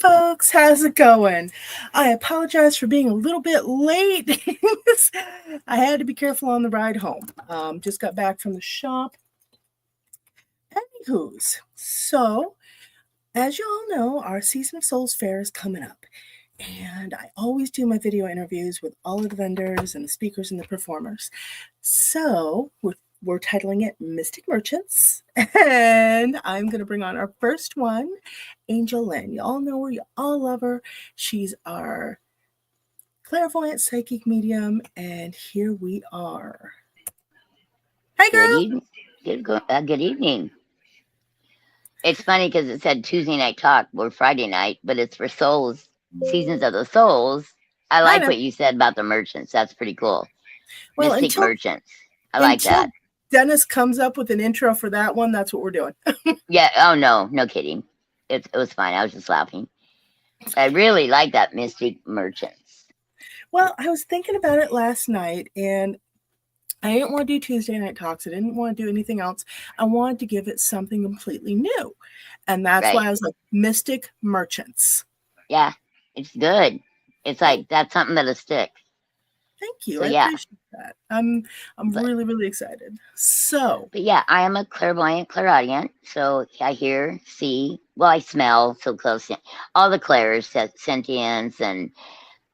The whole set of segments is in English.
folks, how's it going? I apologize for being a little bit late. I had to be careful on the ride home. Just got back from the shop. Anywho's, so as you all know, our Season of Souls Fair is coming up. And I always do my video interviews with all of the vendors and the speakers and the performers. So we're titling it Mystic Merchants. And I'm going to bring on our first one, AngelLynn. You all know her. You all love her. She's our clairvoyant psychic medium. And here we are. Hi, girl. Good evening. It's funny because it said Tuesday night talk or Friday night, but it's for souls, Seasons of the Souls. I like what you said about the merchants. That's pretty cool. Well, Mystic merchants. I like that. Dennis comes up with an intro for that one. That's what we're doing. Yeah. Oh, no kidding. It was fine. I was just laughing. I really like that, Mystic merchants. Well, I was thinking about it last night, and I didn't want to do Tuesday night talks. I didn't want to do anything else. I wanted to give it something completely new. And that's why I was like, Mystic Merchants. Yeah, it's good. It's like, that's something that'll stick. Thank you. So, I appreciate that. I'm really, really excited. So. But yeah, I am a clairvoyant, clairaudient. So I hear, see, well, I smell, so close. All the clairs, sentience, and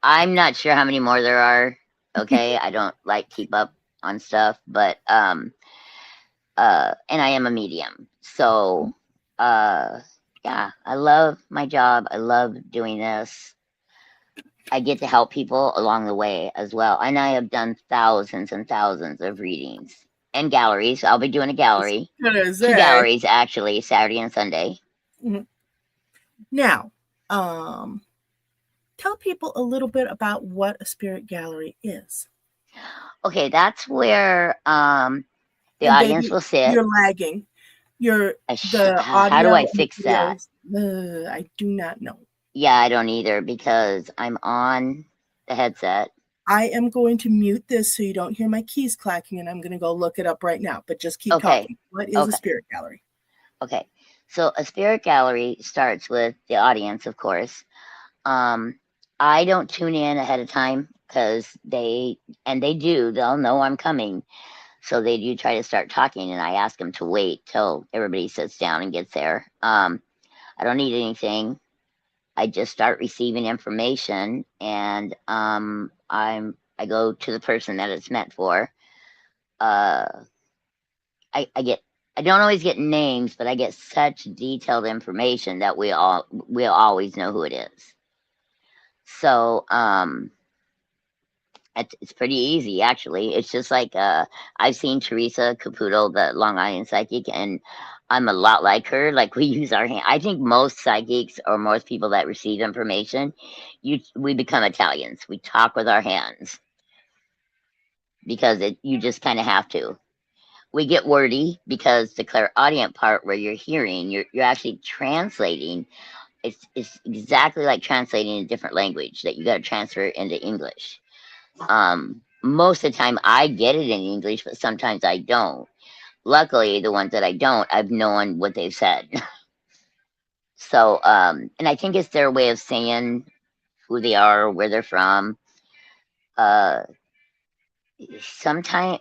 I'm not sure how many more there are. Okay, I don't like keep up on stuff, but and I am a medium. So yeah, I love my job. I love doing this. I get to help people along the way as well. And I have done thousands and thousands of readings and galleries. I'll be doing a gallery. 2 galleries actually, Saturday and Sunday. Mm-hmm. Now, tell people a little bit about what a spirit gallery is. Okay, that's where the audience will sit. You're lagging. How do I fix that? I do not know. Yeah, I don't either because I'm on the headset. I am going to mute this so you don't hear my keys clacking, and I'm going to go look it up right now. But just keep talking. What is a spirit gallery? Okay, so a spirit gallery starts with the audience, of course. I don't tune in ahead of time because they'll know I'm coming. So they do try to start talking, and I ask them to wait till everybody sits down and gets there. I don't need anything. I just start receiving information, and I go to the person that it's meant for. I don't always get names, but I get such detailed information that we'll always know who it is. So it's pretty easy, actually. It's just like I've seen Teresa Caputo, the Long Island psychic, and I'm a lot like her. Like, we use our hand. I think most psychics or most people that receive information, we become Italians. We talk with our hands because you just kind of have to. We get wordy because the clairaudient part where you're hearing, you're actually translating. It's exactly like translating a different language that you got to transfer into English. Most of the time I get it in English, but sometimes I don't. Luckily, the ones that I don't, I've known what they've said. So, and I think it's their way of saying who they are, where they're from.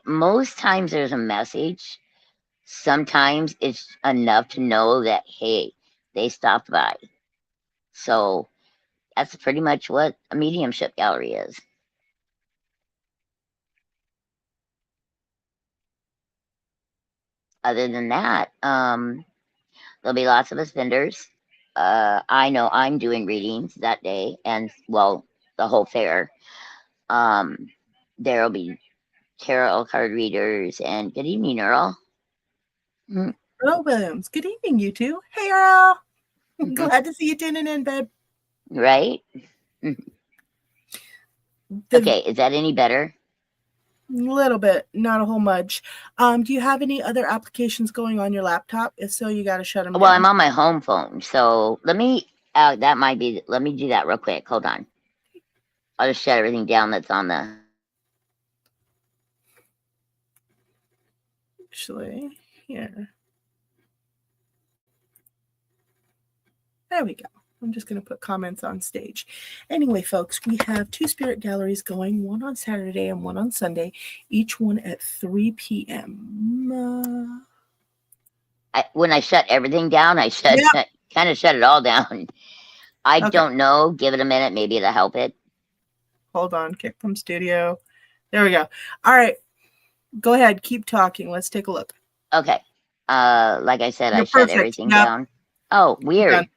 Most times there's a message. Sometimes it's enough to know that, hey, they stopped by. So that's pretty much what a mediumship gallery is. Other than that, there'll be lots of us vendors. I know I'm doing readings that day, and well, the whole fair. There'll be tarot card readers, and good evening, Earl. Earl Williams. Good evening, you two. Hey, Earl. Glad to see you tuning in, babe. Right? Okay, is that any better? A little bit, not a whole much. Do you have any other applications going on your laptop? If so, you got to shut them down. Well, I'm on my home phone, so let me do that real quick. Hold on. I'll just shut everything down that's on the... Actually, here. There we go. I'm just going to put comments on stage. Anyway, folks, we have 2 spirit galleries going, one on Saturday and one on Sunday, each one at 3 p.m. When I shut everything down, I kind of shut it all down. I don't know. Give it a minute. Maybe it'll help it. Hold on. Kick from studio. There we go. All right. Go ahead. Keep talking. Let's take a look. Okay. Like I said, You're I shut perfect. everything down. Oh, weird.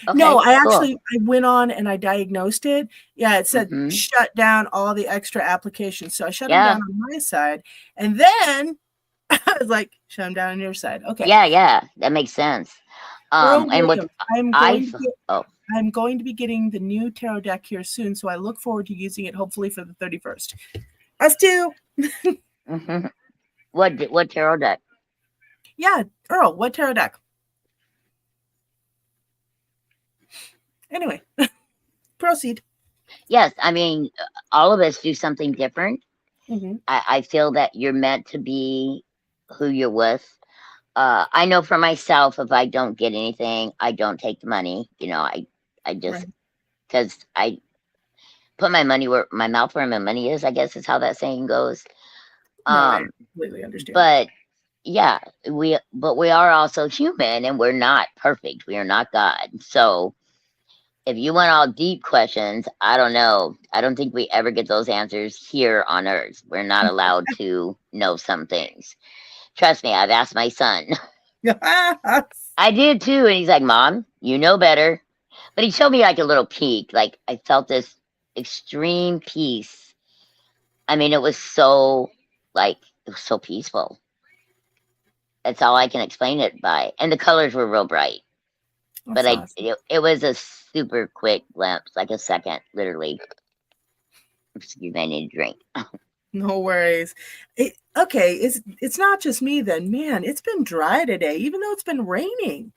Okay, no, I went on and I diagnosed it. Yeah, it said shut down all the extra applications. So I shut them down on my side. And then I was like, shut them down on your side. Okay. Yeah. That makes sense. And with I'm going to be getting the new tarot deck here soon. So I look forward to using it hopefully for the 31st. Us too. What tarot deck? Yeah, Earl, what tarot deck? Anyway, proceed. Yes, I mean, all of us do something different. I feel that you're meant to be who you're with. I know for myself, if I don't get anything, I don't take the money. You know, I just, because I put my money where my mouth where my money is, I guess is how that saying goes. I completely understand. But yeah, we are also human, and we're not perfect. We are not God. So if you want all deep questions, I don't know. I don't think we ever get those answers here on Earth. We're not allowed to know some things. Trust me, I've asked my son. I did too, and he's like, "Mom, you know better." But he showed me like a little peek. Like I felt this extreme peace. I mean, it was so peaceful. That's all I can explain it by. And the colors were real bright. But awesome. It was a super quick glimpse, like a second, literally. Excuse me, I need a drink. No worries. It's not just me then. Man, it's been dry today, even though it's been raining.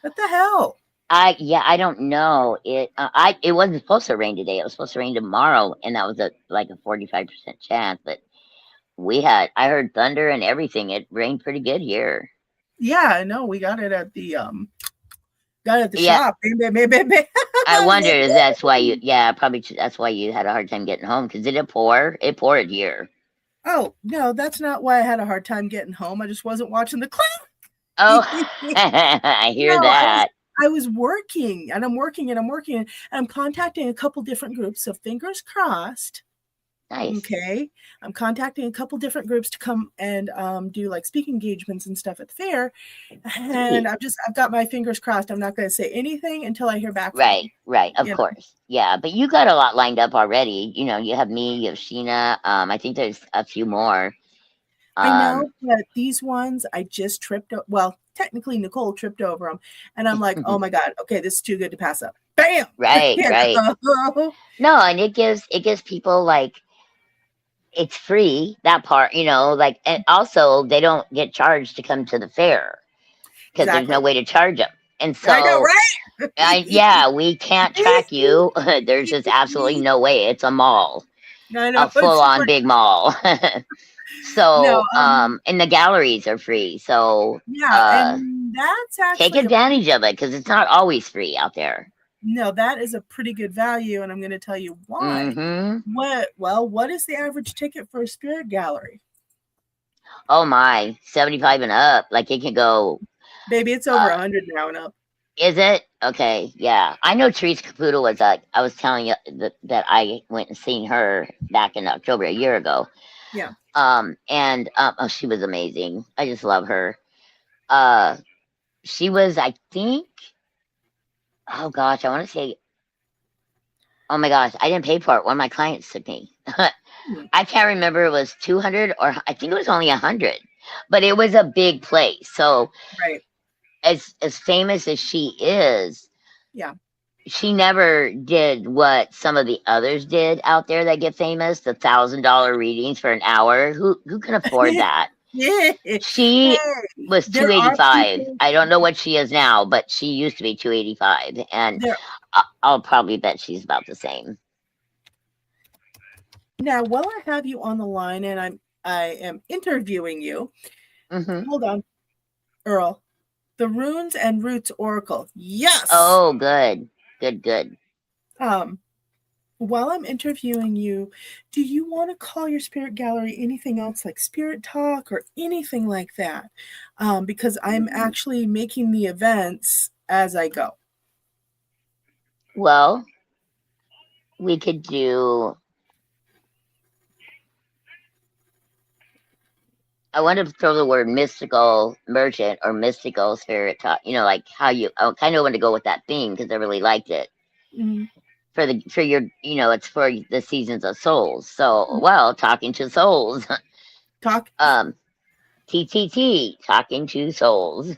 What the hell? I don't know. It wasn't supposed to rain today. It was supposed to rain tomorrow, and that was a 45% chance. But I heard thunder and everything. It rained pretty good here. Yeah, I know. We got it at the shop. I wonder if that's why you. Yeah, probably that's why you had a hard time getting home. Because did it pour? It poured here. Oh no, that's not why I had a hard time getting home. I just wasn't watching the clock. Oh, I hear that. I was working, and I'm working, and I'm contacting a couple different groups. So fingers crossed. Nice. Okay. I'm contacting a couple different groups to come and do like speaking engagements and stuff at the fair. And I've got my fingers crossed. I'm not going to say anything until I hear back from them. Right. Of course. Yeah. But you got a lot lined up already. You know, you have me, you have Sheena. I think there's a few more. I know, but these ones I just tripped. Well, technically Nicole tripped over them. And I'm like, oh my God. Okay. This is too good to pass up. Bam. Right. No, and it gives people it's free, that part, you know, and also they don't get charged to come to the fair because there's no way to charge them. And so I know, right? We can't track you. There's just absolutely no way. It's a mall. I know, a full-on big mall. So and the galleries are free. So and that's actually take advantage of it because it's not always free out there. No, that is a pretty good value, and I'm going to tell you why. What is the average ticket for a spirit gallery? Oh my, 75 and up. Like it can go. Baby, it's over 100 now and up. Is it? Okay, yeah. I know Teresa Caputo was I was telling you that I went and seen her back in October a year ago. Yeah. She was amazing. I just love her. She was, I think, oh gosh, I want to say, oh my gosh, I didn't pay for it. One of my clients took me. I can't remember it was 200 or I think it was only 100, but it was a big place. So as famous as she is, she never did what some of the others did out there that get famous, the $1,000 readings for an hour. Who can afford that? She was 285. I don't know what she is now, but she used to be 285, and I'll probably bet she's about the same. Now, while I have you on the line and I am interviewing you, hold on, Earl. The Runes and Roots Oracle. Yes. Oh, good. Good, good. Um, while I'm interviewing you, do you want to call your spirit gallery anything else like Spirit Talk or anything like that? Because I'm actually making the events as I go. Well, we could do. I want to throw the word mystical merchant or mystical spirit talk. You know, like how you. I kind of want to go with that theme because I really liked it Mm, for your. You know, it's for the seasons of souls. So, well, talking to souls. talk, um, TTT, talking to souls.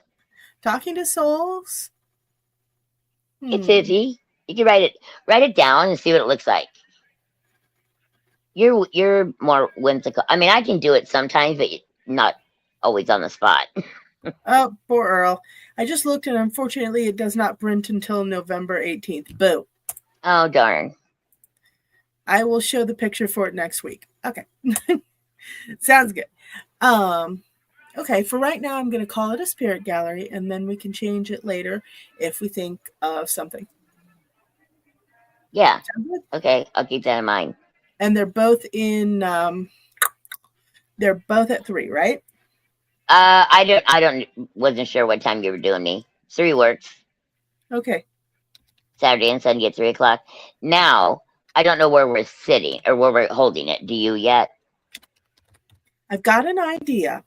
talking to souls. It's Hmm. iffy. You can write it down and see what it looks like. You're more whimsical. I mean, I can do it sometimes, but not always on the spot. Oh, poor Earl. I just looked and unfortunately it does not print until November 18th. Boo. Oh darn. I will show the picture for it next week. Okay. Sounds good. Um, okay, for right now, I'm going to call it a spirit gallery, and then we can change it later if we think of something. Yeah. Okay, I'll keep that in mind. And they're both in. They're both at 3, right? I don't wasn't sure what time you were doing me. 3 works. Okay. Saturday and Sunday at 3 o'clock. Now, I don't know where we're sitting or where we're holding it. Do you yet? I've got an idea.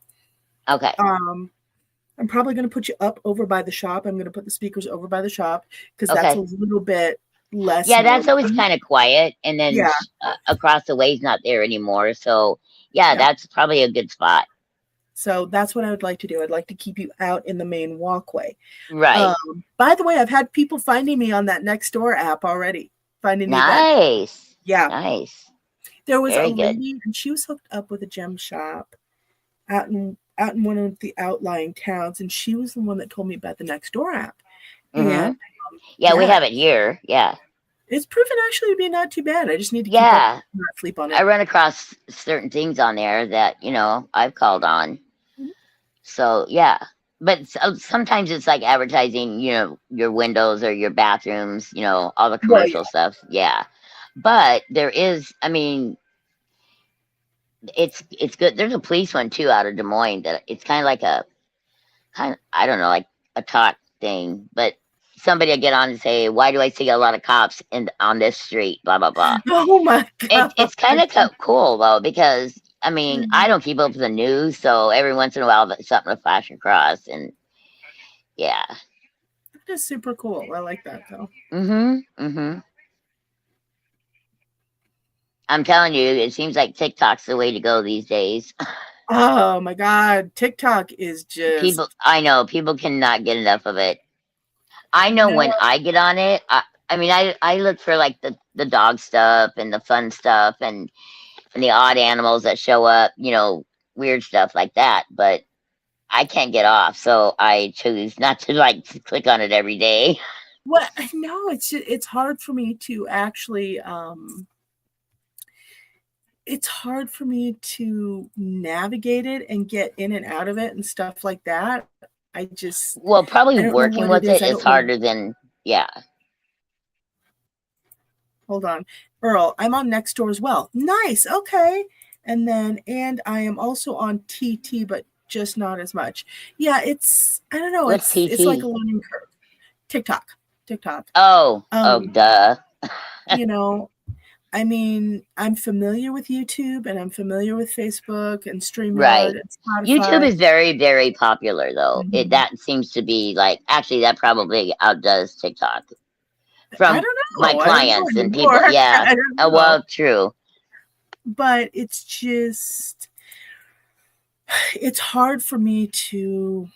Okay. I'm probably going to put you up over by the shop. I'm going to put the speakers over by the shop because that's a Okay. little bit less Yeah, that's always noisy. kind of quiet, and then Yeah. across the way's not there anymore. So, yeah, Yeah. that's probably a good spot. So that's what I would like to do. I'd like to keep you out in the main walkway. Right. By the way, I've had people finding me on that Nextdoor app already, finding the event. Nice. Yeah. Nice. There was a Very good. lady, and she was hooked up with a gem shop out in one of the outlying towns, and she was the one that told me about the Nextdoor app. Hmm. And Yeah, we yeah, have it here. Yeah. it's proven actually to be not too bad. I just need to keep up, Yeah. not sleep on I it. run across certain things on there that, I've called on. Mhm. So, yeah. But sometimes it's like advertising, your windows or your bathrooms, all the Well, yeah. commercial stuff. Yeah. But there is, I mean, it's good. There's a police one too out of Des Moines that it's kind of like I don't know, like a talk thing, but somebody will get on and say, "Why do I see a lot of cops on this street?" Blah blah blah. Oh my It's kind god. of cool though because I mean I Mhm. don't keep up with the news, so every once in a while something will flash across, and yeah. That is super cool. I like that though. Mhm. Mhm. I'm telling you, it seems like TikTok's the way to go these days. Oh my god, TikTok is People, just I know people cannot get enough of it. I know no. when I get on it, I mean, I look for like the dog stuff and the fun stuff and the odd animals that show up, weird stuff like that. But I can't get off, so I choose not to like to click on it every day. What? No, it's hard for me to actually. It's hard for me to navigate it and get in and out of it and stuff like that. I just Well, probably I don't know working what it with is. it I is don't know. harder than yeah. Hold on. Earl, I'm on Nextdoor as well. Nice. Okay. And I am also on TT, but just not as much. Yeah, I don't know, What's it's like a TT? learning curve. TikTok. TikTok. Oh, Um, duh. you know, I mean, I'm familiar with YouTube and I'm familiar with Facebook and Right. StreamYard and YouTube Spotify. is very, very popular though. It Mhm. that seems to be like actually that probably outdoes TikTok I from don't my know. I don't know clients and people. anymore. Yeah. I don't know. Well, true. But it's hard for me to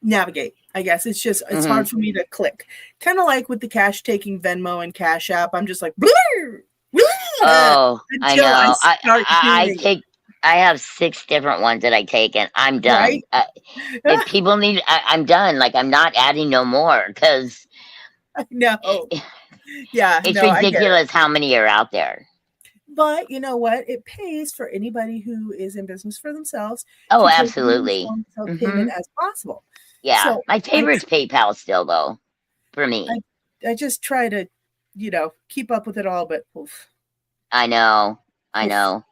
navigate. I guess it's Hmm. hard for me to click. Kind of like with the cash taking Venmo and Cash App. I'm just like blur, blur, Oh, I until I know. start I doing it. take. I have 6 different ones that I take, and I'm done. Right? If people need, I'm done. Like I'm not adding no more because No. Yeah, it's no, I get it. ridiculous how many are out there. But you know what? It pays for anybody who is in business for themselves Oh, to take the absolutely. form of Hmm. payment as possible. Yeah, So my I favorite's PayPal still, though, for me. I just try to, keep up with it all, but oof, I know. I oof, know.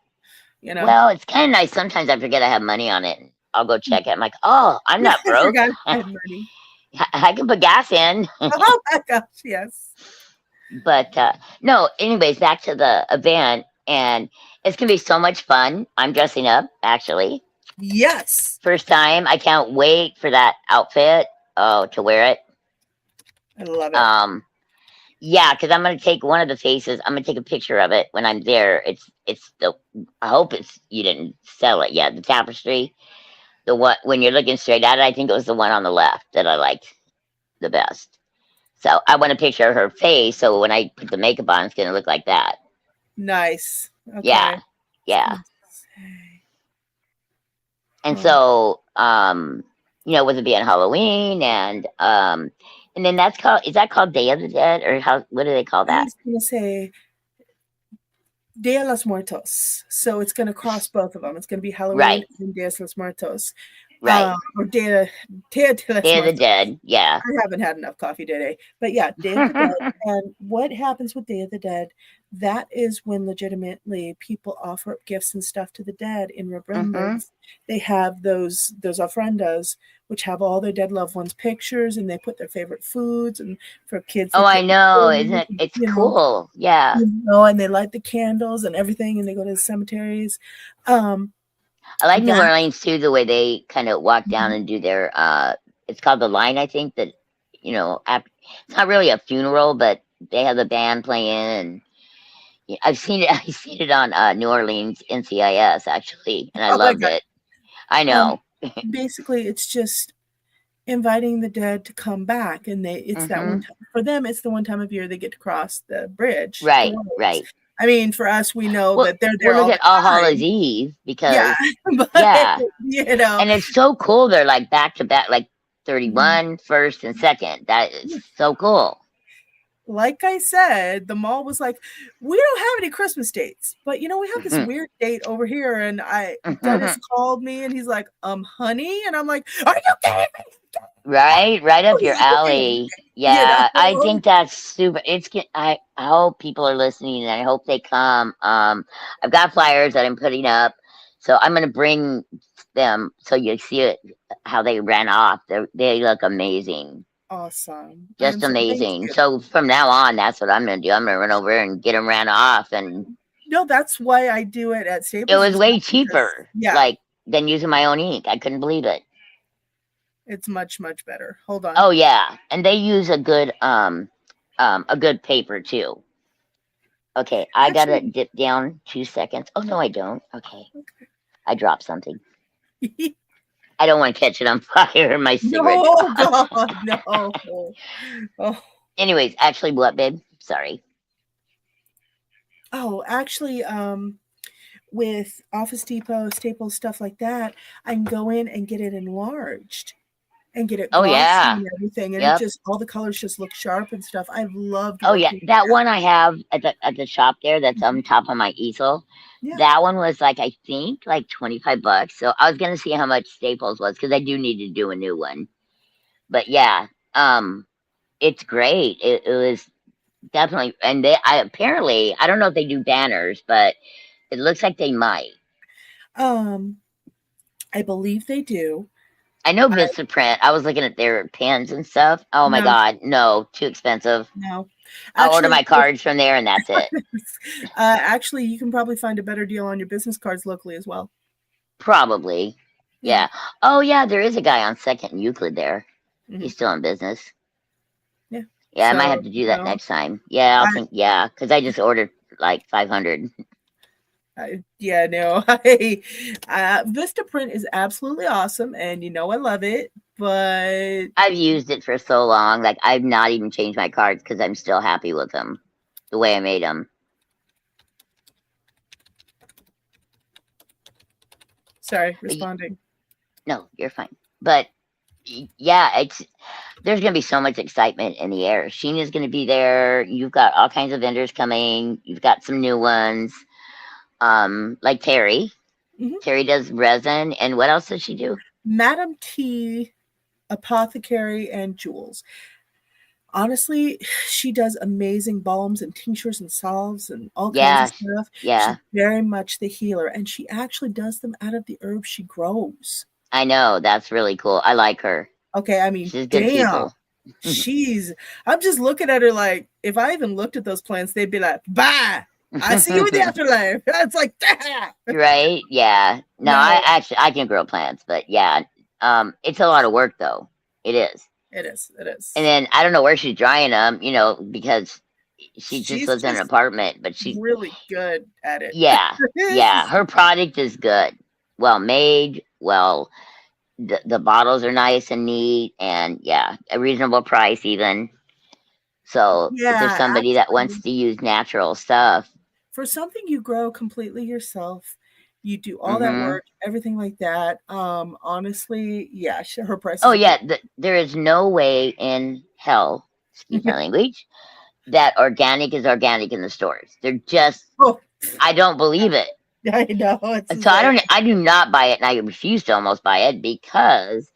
you know. Well, it's kind of nice. Sometimes I forget I have money on it. I'll go check it. I'm like, oh, I'm not I broke. forgot I I had money. can put gas in. Oh my gosh, yes. But no, anyways, back to the event. And it's going to be so much fun. I'm dressing up, actually. Yes. First time. I can't wait for that outfit. Oh, to wear it. I love it. Um, yeah, because I'm gonna take one of the faces. I'm gonna take a picture of it when I'm there. It's the. I hope it's you didn't sell it yet. The tapestry, the one when you're looking straight at it. I think it was the one on the left that I liked the best. So I want a picture of her face. So when I put the makeup on, it's gonna look like that. Nice. Yeah, Okay. I was yeah. gonna say, And oh, so with it being Halloween and then that's called is that called Day of the Dead or how what do they call I that? was gonna say Dia los Muertos. So it's gonna cross both of them. It's gonna be Halloween Right, and Dia los Muertos. right. Or Dia de los Day of the Muertos. Dead. Yeah. I haven't had enough coffee today. But yeah, Day of the Dead. And what happens with Day of the Dead? That is when legitimately people offer up gifts and stuff to the dead in Mhm. remembrance. They have those ofrendas, which have all their dead loved ones' pictures, and they put their favorite foods. And for kids, they Oh, I put know, isn't games, it? It's you know, cool. Yeah. and they light the candles and everything, and they go to the cemeteries. Um, I like New that Orleans too, the way they kind of walk down and do their it's called the line, I think that it's not really a funeral, but they have the band playing and yeah, I've seen it I've seen it on New Orleans NCIS actually, and I oh my loved god. it. I Um, know. basically, it's just inviting the dead to come back, and it's that one Mhm. time for them, it's the one time of year they get to cross the bridge, the Right, roads. right. I mean, for us, we know Well, that they're we'll there look all at the All Hallows time. Eve Yeah, because but, yeah, you know and it's so cool. They're like back to back, like Mhm. 31, first and second. That is so cool. Like I said, the mall was like, "We don't have any Christmas dates, but, we have this weird date over here," and Dennis called me, and he's like, honey?" And I'm like, "Are you kidding me? Right, right up your Please look at it." alley. You Yeah, I know? think that's super. I hope people are listening, and I hope they come. I've got flyers that I'm putting up, so I'm gonna bring them so you see it how they ran off. They look amazing, Awesome. I am just so thank amazing. you. So from now on, that's what I'm gonna do. I'm gonna run over and get them ran off, and No, that's why I do it at it Staples and was stuff way because cheaper, yeah, like than using my own ink. I couldn't believe it. it's much, much better. Hold on. Oh yeah, and they use a good paper too. Okay, I gotta Actually, dip down 2 seconds. Oh no, I don't. Okay, I dropped something. I don't want to catch it on fire in my cigarette no, box. God, no. Oh, Anyways, actually, what, babe? Sorry. actually, with Office Depot, Staples, stuff like that, I can go in and get it enlarged and get it Oh glossy yeah. and everything, and it Yep. just all the colors just look sharp and stuff. I've loved Oh yeah. working with That that. one I have at the shop there. That's on top of my easel. Yeah. That one was like I think like $25. So I was gonna see how much Staples was because I do need to do a new one. But yeah, it's great. It was definitely, and I apparently I don't know if they do banners, but it looks like they might. Um, I believe they do. I know I Vistaprint. I was looking at their pens and stuff. Oh my no, god, no, too expensive. no. I'll order Actually, my cards from there and that's it. actually, you can probably find a better deal on your business cards locally as well. Probably. Yeah. Yeah. Oh yeah, there is a guy on Second and Euclid there. Mhm. He's still in business. Yeah. Yeah, I might So, have to do that next time. Yeah, I'll think. Yeah, because I just ordered like 500. yeah, no, Vistaprint is absolutely awesome, and I love it. But I've used it for so long. Like I've not even changed my cards because I'm still happy with them, the way I made them. sorry, But responding. no, you're fine. But yeah, it's there's gonna be so much excitement in the air. Sheena's gonna be there. You've got all kinds of vendors coming. You've got some new ones. Like Terry. Hmm. Terry does resin, and what else does she do? Madam T Apothecary and Jewels. Honestly, she does amazing balms and tinctures and salves and all kinds of Yeah. stuff. She's Yeah. very much the healer, and she actually does them out of the herbs she grows. I know. That's really cool. I like her. Okay, I mean, She's good damn. people. She's I'm just looking at her like, if I even looked at those plants, they'd be like, bye. I see you in the afterlife. It's like, "Ah." Right? Yeah. No, No, I can grow plants, but yeah. It's a lot of work though. It is. it is. It And is. then I don't know where she's drying them, because she just She's lives in an just apartment, but really good at it. yeah, yeah, her product is good. Well made, the bottles are nice and neat, and yeah, a reasonable price even. So if there's Yeah, somebody that wants actually, to use natural stuff, for something you grow completely yourself, you do all that mm-hmm. work, everything like that. Honestly, yeah, her Oh prices are good. yeah, there is no way in hell, excuse my language, that organic is organic in the stores. They're just, Oh, I don't believe it. I know it's And the so same. I do not buy it, and I refuse to almost buy it because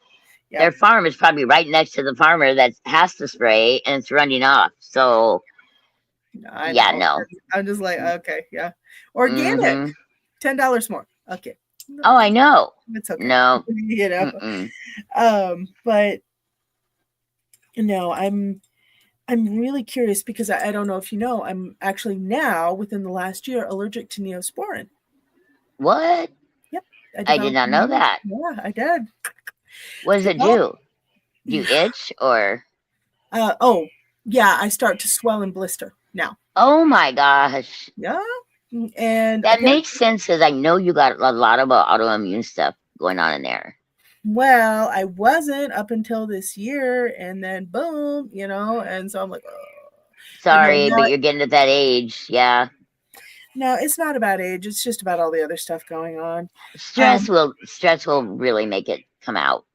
their Yep, farm is probably right next to the farmer that has to spray and it's running off. So I yeah, know. no. I'm just like, okay, yeah, organic, Mm-hmm. $10 more. Okay, Oh, I know. it's okay. No. You know, Mm-mm. but no, I'm really curious because I don't know if you know, I'm actually now within the last year allergic to Neosporin. What? Yep, I I did developed not know that. yeah, I did. What does it Developed do? Do you itch or? oh, yeah, I start to swell and blister now. Oh my gosh. Yeah, and That apparently, makes sense because I know you got a lot of autoimmune stuff going on in there. well, I wasn't up until this year, and then boom, and so I'm like, oh. But no, Sorry, but you're getting at that age. Yeah. no, it's not about age. It's just about all the other stuff going on. Stress Um, will really make it come out.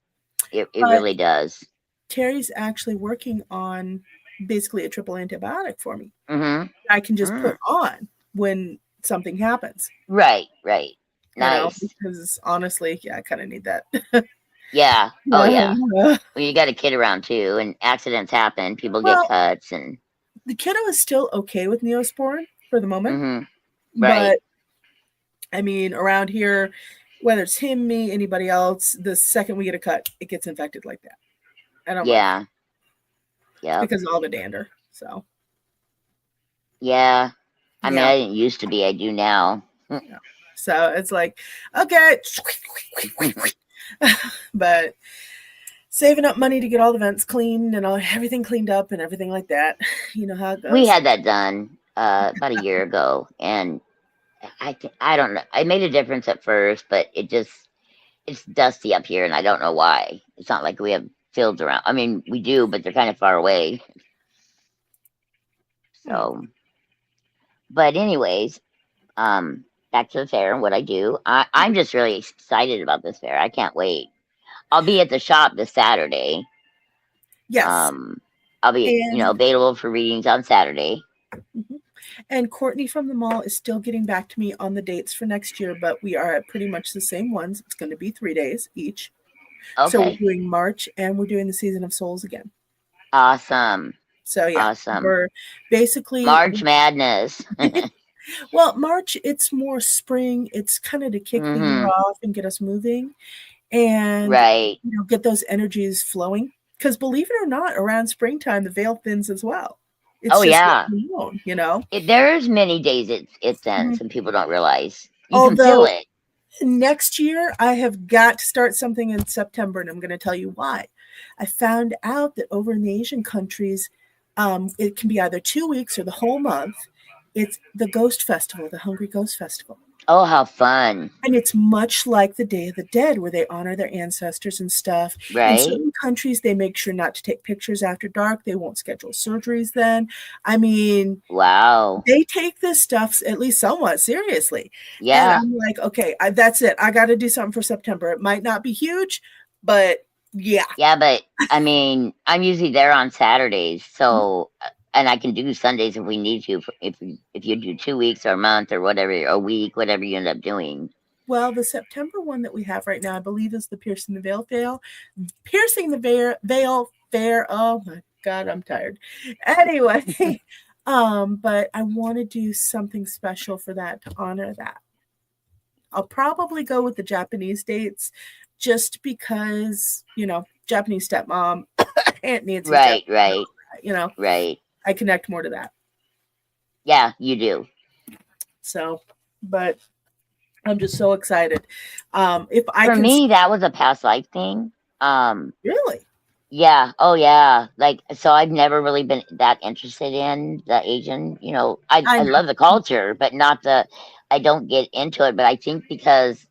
It but really does. Terry's actually working on basically a triple antibiotic for me. Mm-hmm. I can just Mm. put on when something happens, Right, right. Nice. because honestly, yeah, I kind of need that. Yeah. Oh Yeah. yeah. Well, you got a kid around too, and accidents happen. People get Well, cuts, and the kiddo is still okay with Neosporin for the moment, mm-hmm. Right. but I mean, around here, whether it's him, me, anybody else, the second we get a cut, it gets infected like that. I don't like it. Yeah. It's Yep. because of all the dander. So Yeah. I mean, yeah. I didn't used to be. I do now. Yeah. So it's like, okay, but saving up money to get all the vents cleaned and everything cleaned up and everything like that. You know how it We goes. had that done about a year ago, and I don't know. I made a difference at first, but it's dusty up here, and I don't know why. It's not like we have fields around. I mean, we do, but they're kind of far away. Hmm. So, but anyways, back to the fair and what I do. I'm just really excited about this fair. I can't wait. I'll be at the shop this Saturday. Yes. Um, I'll be, And available for readings on Saturday. mhm. And Courtney from the mall is still getting back to me on the dates for next year, but we are at pretty much the same ones. It's going to be 3 days each. So we're Okay. doing March and we're doing the Season of Souls again. Awesome. So yeah, Awesome. we're basically March Madness. well, March, it's more spring. It's kind of to kick the year Mm-hmm. off and get us moving and Right. get those energies flowing. Because believe it or not, around springtime, the veil thins as well. It's Oh just yeah. known. There's many days it Mhm. ends and people don't realize. You can feel Although it. next year, I have got to start something in September, and I'm going to tell you why. I found out that over in the Asian countries, it can be either 2 weeks or the whole month. It's the Ghost Festival, the Hungry Ghost Festival. Oh, how fun. And it's much like the Day of the Dead, where they honor their ancestors and stuff. In Right? certain countries, they make sure not to take pictures after dark. They won't schedule surgeries then. I mean, Wow. they take this stuff at least somewhat seriously. And Yeah. I'm like, okay, that's it. I got to do something for September. It might not be huge, but yeah. Yeah, but I mean, I'm usually there on Saturdays, so and I can do Sundays if we need to. If you do 2 weeks or a month or whatever, a week, whatever you end up doing. Well, the September one that we have right now, I believe, is the Piercing the Veil fail. Piercing the Veil fair. Oh my God, I'm tired. Anyway, but I want to do something special for that to honor that. I'll probably go with the Japanese dates just because, Japanese stepmom, Aunt Nancy's Right, Japanese, right, you know, right. I connect more to that. Yeah, you do. So, but I'm just so excited. If I For can, me, that was a past life thing. really, Yeah. Oh, yeah. Like, so I've never really been that interested in the Asian, I I love the culture, but not the, I don't get into it. But I think because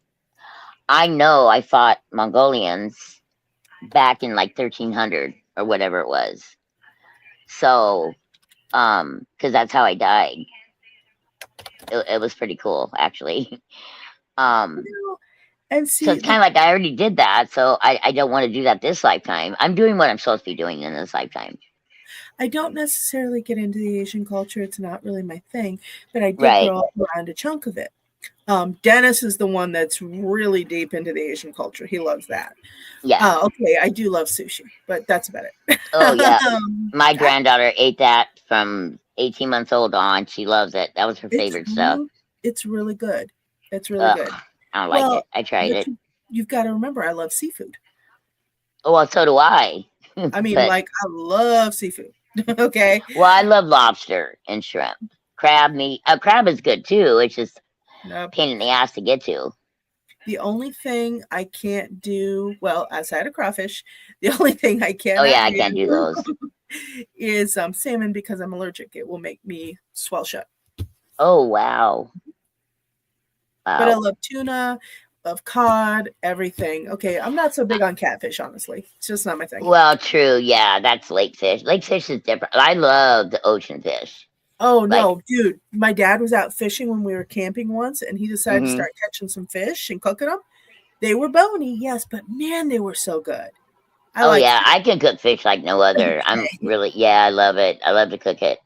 I know I fought Mongolians back in like 1300 or whatever it was. So, because that's how I died. It was pretty cool, actually. Um, know, and so see, it's kind of like I already did that. So I don't want to do that this lifetime. I'm doing what I'm supposed to be doing in this lifetime. I don't necessarily get into the Asian culture. It's not really my thing, but I did Right. grow up around a chunk of it. Dennis is the one that's really deep into the Asian culture. He loves that. Yeah. Okay, I do love sushi, but that's about it. Oh, yeah. My I, granddaughter ate that from 18 months old on. She loves it. That was her it's favorite stuff. re- it's really good. It's really Ugh, good. I don't like Well, it. I tried but it. you've got to remember, I love seafood. Oh, well, so do I. I mean, But, like, I love seafood. Okay. well, I love lobster and shrimp. Crab meat. Crab is good too. It's just No, pain in the ass to get to. the only thing I can't do, well, outside of crawfish, the only thing I Oh, yeah, cannot I can't do do those. is salmon because I'm allergic. It will make me swell shut. Oh, wow. But I Wow. love tuna, love cod, everything. Okay, I'm not so big on catfish, honestly. It's just not my thing. Well, true. Yeah, that's lake fish. Lake fish is different. I love the ocean fish. Oh Like, no, dude. My dad was out fishing when we were camping once and he decided to hmm start catching some fish and cooking them. They were bony, yes, but man, they were so good. I oh, like yeah, fish. I can cook fish like no other. I'm Okay. really, yeah, I love it. I love to cook it.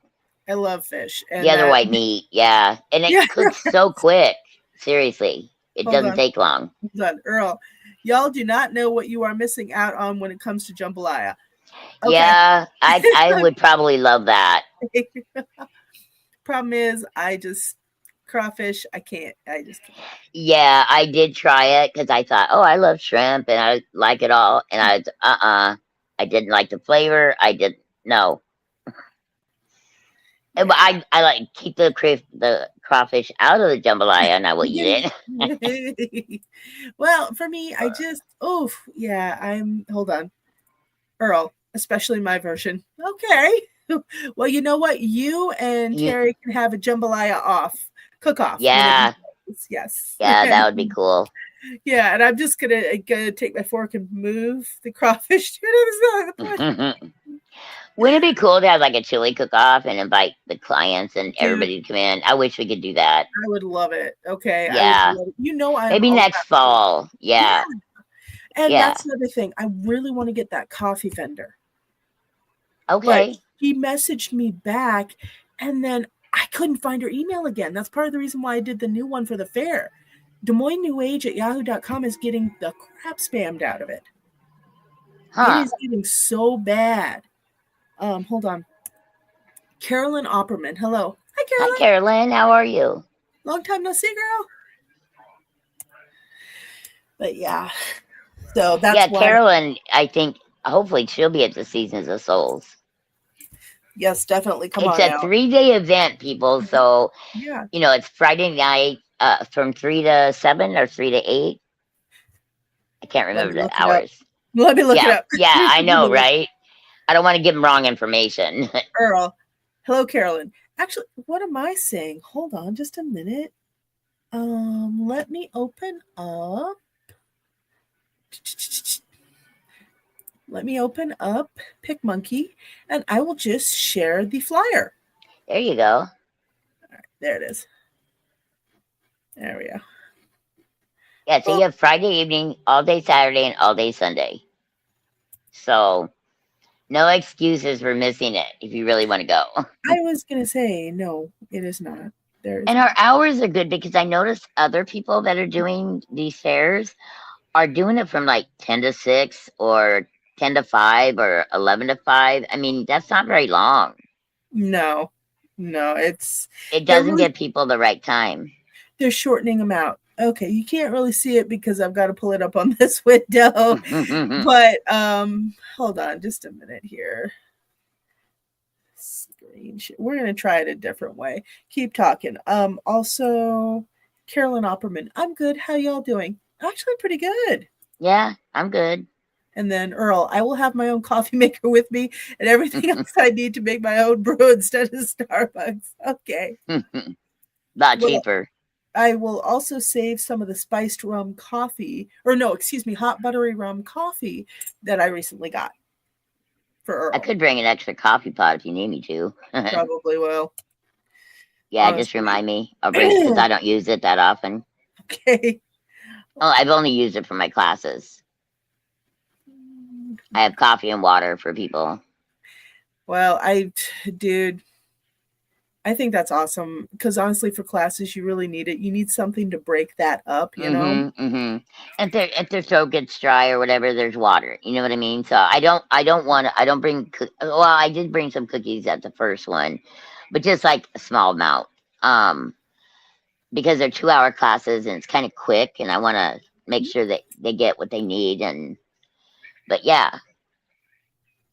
I love fish. The And other that white meat, yeah. And it yeah, cooks so quick. Seriously. It hold doesn't on. take long. Hold on. Earl. Y'all do not know what you are missing out on when it comes to jambalaya. Okay. Yeah, I would probably love that. Problem is I just crawfish, I can't. I just can't. Yeah, I did try it because I thought, oh, I love shrimp and I like it all. And I didn't like the flavor. I didn't, no. But Yeah. I like keep the crawfish out of the jambalaya and I will eat it. Well, for me, I just yeah, hold on. Earl, especially my version. Okay. Well, you know what? You and You, Terry can have a jambalaya cook off one of these yeah, days. Yes. yeah, that would be cool. Yeah, and I'm just gonna take my fork and move the crawfish to the other side. Wouldn't it be cool to have like a chili cook off and invite the clients and Dude, everybody to come in? I wish we could do that. I would love it. Okay, I would Yeah. love it. You know, I'm Maybe all next about food. fall. Yeah, Yeah. and Yeah. that's another thing. I really want to get that coffee vendor. Like, Okay. she messaged me back, and then I couldn't find her email again. That's part of the reason why I did the new one for the fair. Des Moines New Age at yahoo.com is getting the crap spammed out of it. It Huh. is getting so bad. Hold on. Carolyn Opperman. Hello. Hi, Hi, Carolyn. Carolyn. How are you? Long time no see, girl. But yeah, so that's Yeah, why. Carolyn, I think hopefully she'll be at the Seasons of Souls. Yes, definitely come It's on a out. 3-day event, people. So, Yeah. it's Friday night from 3 to 7 or 3 to 8. I can't Let remember me the look it up. hours. Let me look it Yeah. up. Yeah, I Let know, me look. right? I don't want to give them wrong information. Earl. Hello, Carolyn. Actually, what am I saying? Hold on just a minute. Let me open up. Let me open up PicMonkey and I will just share the flyer. There you go. There it is. There we go. Yeah, so you Well, have Friday evening, all day Saturday, and all day Sunday. So no excuses for missing it if you really want to go. I was going to say, no, it is not. There's And our hours are good because I noticed other people that are doing these fairs are doing it from like 10 to 6 or 10 to 5 or 11 to 5. I mean, that's not very long. no, no, it's It they're doesn't really give people the right time. they're shortening them out. Okay, you can't really see it because I've got to pull it up on this window. But hold on just a minute here. Screen share. We're gonna try it a different way. Keep talking. Also, Carolyn Opperman. I'm good. How y'all doing? Actually, pretty good. Yeah, I'm good. And then Earl, I will have my own coffee maker with me and everything else I need to make my own brew instead of Starbucks. Okay. Lot What cheaper. I will also save some of the spiced rum coffee, or no, excuse me, hot buttery rum coffee that I recently got for I Earl. could bring an extra coffee pot if you need me to. Probably will. Yeah, just Honestly. remind me. I'll bring because I don't use it that often. Okay. Oh, I've only used it for my classes. I have coffee and water for people. Well, dude, I think that's awesome because honestly, for classes, you really need it. You need something to break that up, you know? If their throat gets dry or whatever, there's water. You know what I mean? So I don't bring. Well, I did bring some cookies at the first one, but just like a small amount. Um, because they're 2 hour classes and it's kind of quick, and I want to make sure that they get what they need. But yeah,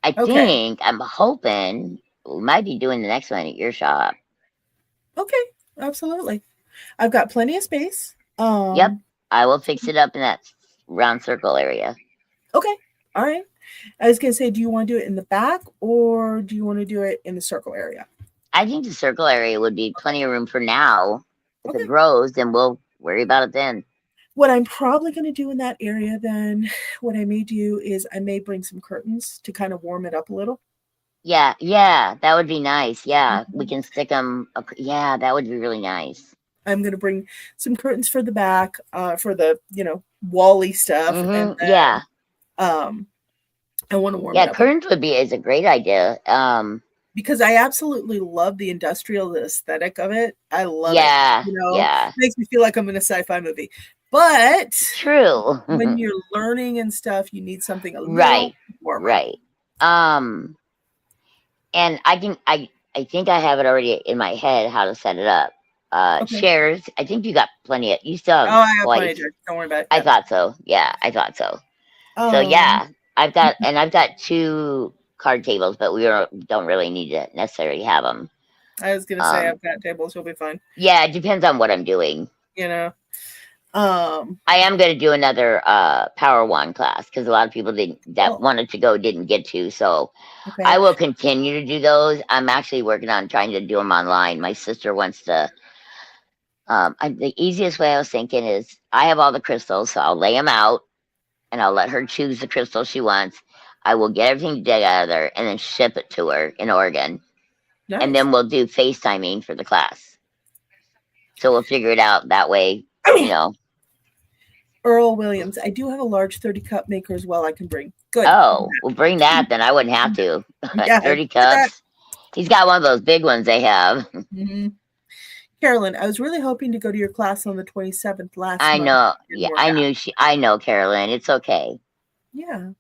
Okay. I'm hoping we might be doing the next one at your shop. Okay. Absolutely. I've got plenty of space. Yep, I will fix it up in that round circle area. Okay. All right. I was gonna say, do you want to do it in the back or do you want to do it in the circle area? I think the circle area would be plenty of room for now. If it Okay. grows, then we'll worry about it then. What I'm probably going to do in that area then, what I may do is I may bring some curtains to kind of warm it up a little. Yeah, yeah, that would be nice. Yeah, we Mhm. can stick them. Yeah, that would be really nice. I'm going to bring some curtains for the back, for the, wally stuff. And Yeah, then I want to warm it yeah. up Curtains would be is a great idea. because I absolutely love the industrial aesthetic of it. I love it. Yeah, It yeah. makes me feel like I'm in a sci-fi movie. But True. when you're learning and stuff, you need something a little Right, warmer. right. Um, and I think I have it already in my head how to set it up. Okay. Shares. I think you got plenty of. You still Oh, have I have plenty quite. of jerky. Don't worry about it. I Yep. thought so. Yeah, I thought so. So Um, yeah, I've got two card tables, but don't really need to necessarily have them. I was gonna say I've got tables. You'll be fine. Yeah, it depends on what I'm doing. You know. Um. I am going to do another Power One class because a lot of people that Oh. wanted to go didn't get to. So Okay. I will continue to do those. I'm actually working on trying to do them online. My sister wants to. The easiest way I was thinking is I have all the crystals, so I'll lay them out and I'll let her choose the crystal she wants. I will get everything together and then ship it to her in Oregon. And Nice. then we'll do FaceTiming for the class. So we'll figure it out that way, you know. Earl Williams. I do have a large 30 cup maker as well. I can bring. Good. Oh, we'll bring that, then I wouldn't have to. Yeah. 30 Do that. cups. He's got one of those big ones they have. Mm-hmm. Carolyn, I was really hoping to go to your class on the 27th last I month. know. It didn't Yeah, work out. I know, Carolyn. It's okay. Yeah.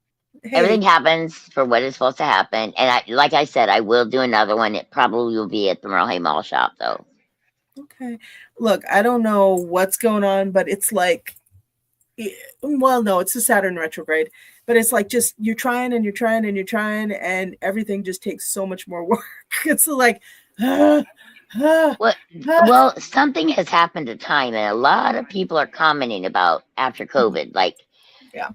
Everything Hey. happens for what is supposed to happen. And like I said, I will do another one. It probably will be at the Merle Mall shop, though. Okay. Look, I don't know what's going on, but it's like, well, no, it's the Saturn retrograde, but it's like just you're trying and you're trying and you're trying, and everything just takes so much more work. It's like, ah, ah, Well, ah. well, something has happened to time, and a lot of people are commenting about after COVID. Like, Yeah.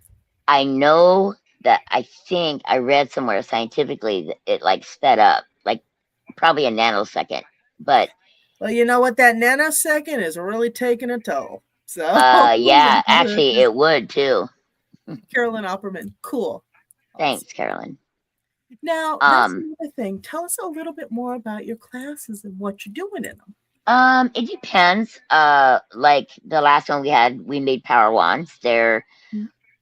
I know that I think I read somewhere scientifically that it like sped up, like probably a nanosecond. But Well, you know what? That nanosecond is really taking a toll. So, yeah, actually, it would too. Carolyn Opperman, cool. Thanks, Carolyn. Now, that's Um, another thing. Tell us a little bit more about your classes and what you're doing in them. it depends. Like the last one we had, we made power wands. They're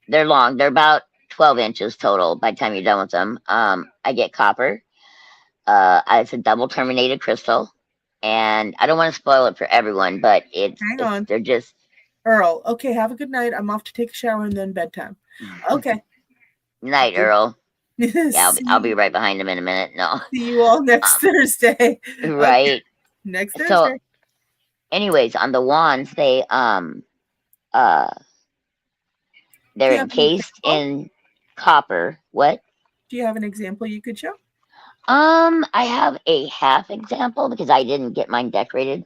long. They're about 12 inches total by the time you're done with them. I get copper. It's a double terminated crystal. and I don't want to spoil it for everyone, but Hang on. they're just Earl, okay, have a good night. I'm off to take a shower and then bedtime. Okay. night, Earl. Yeah, I'll be see, right behind him in a minute. No, see you all next um, Thursday. Okay, right. next So, Thursday. anyways, on the wands, uh Do they're you have an encased example? in copper. What? Do you have an example you could show? I have a half example because I didn't get mine decorated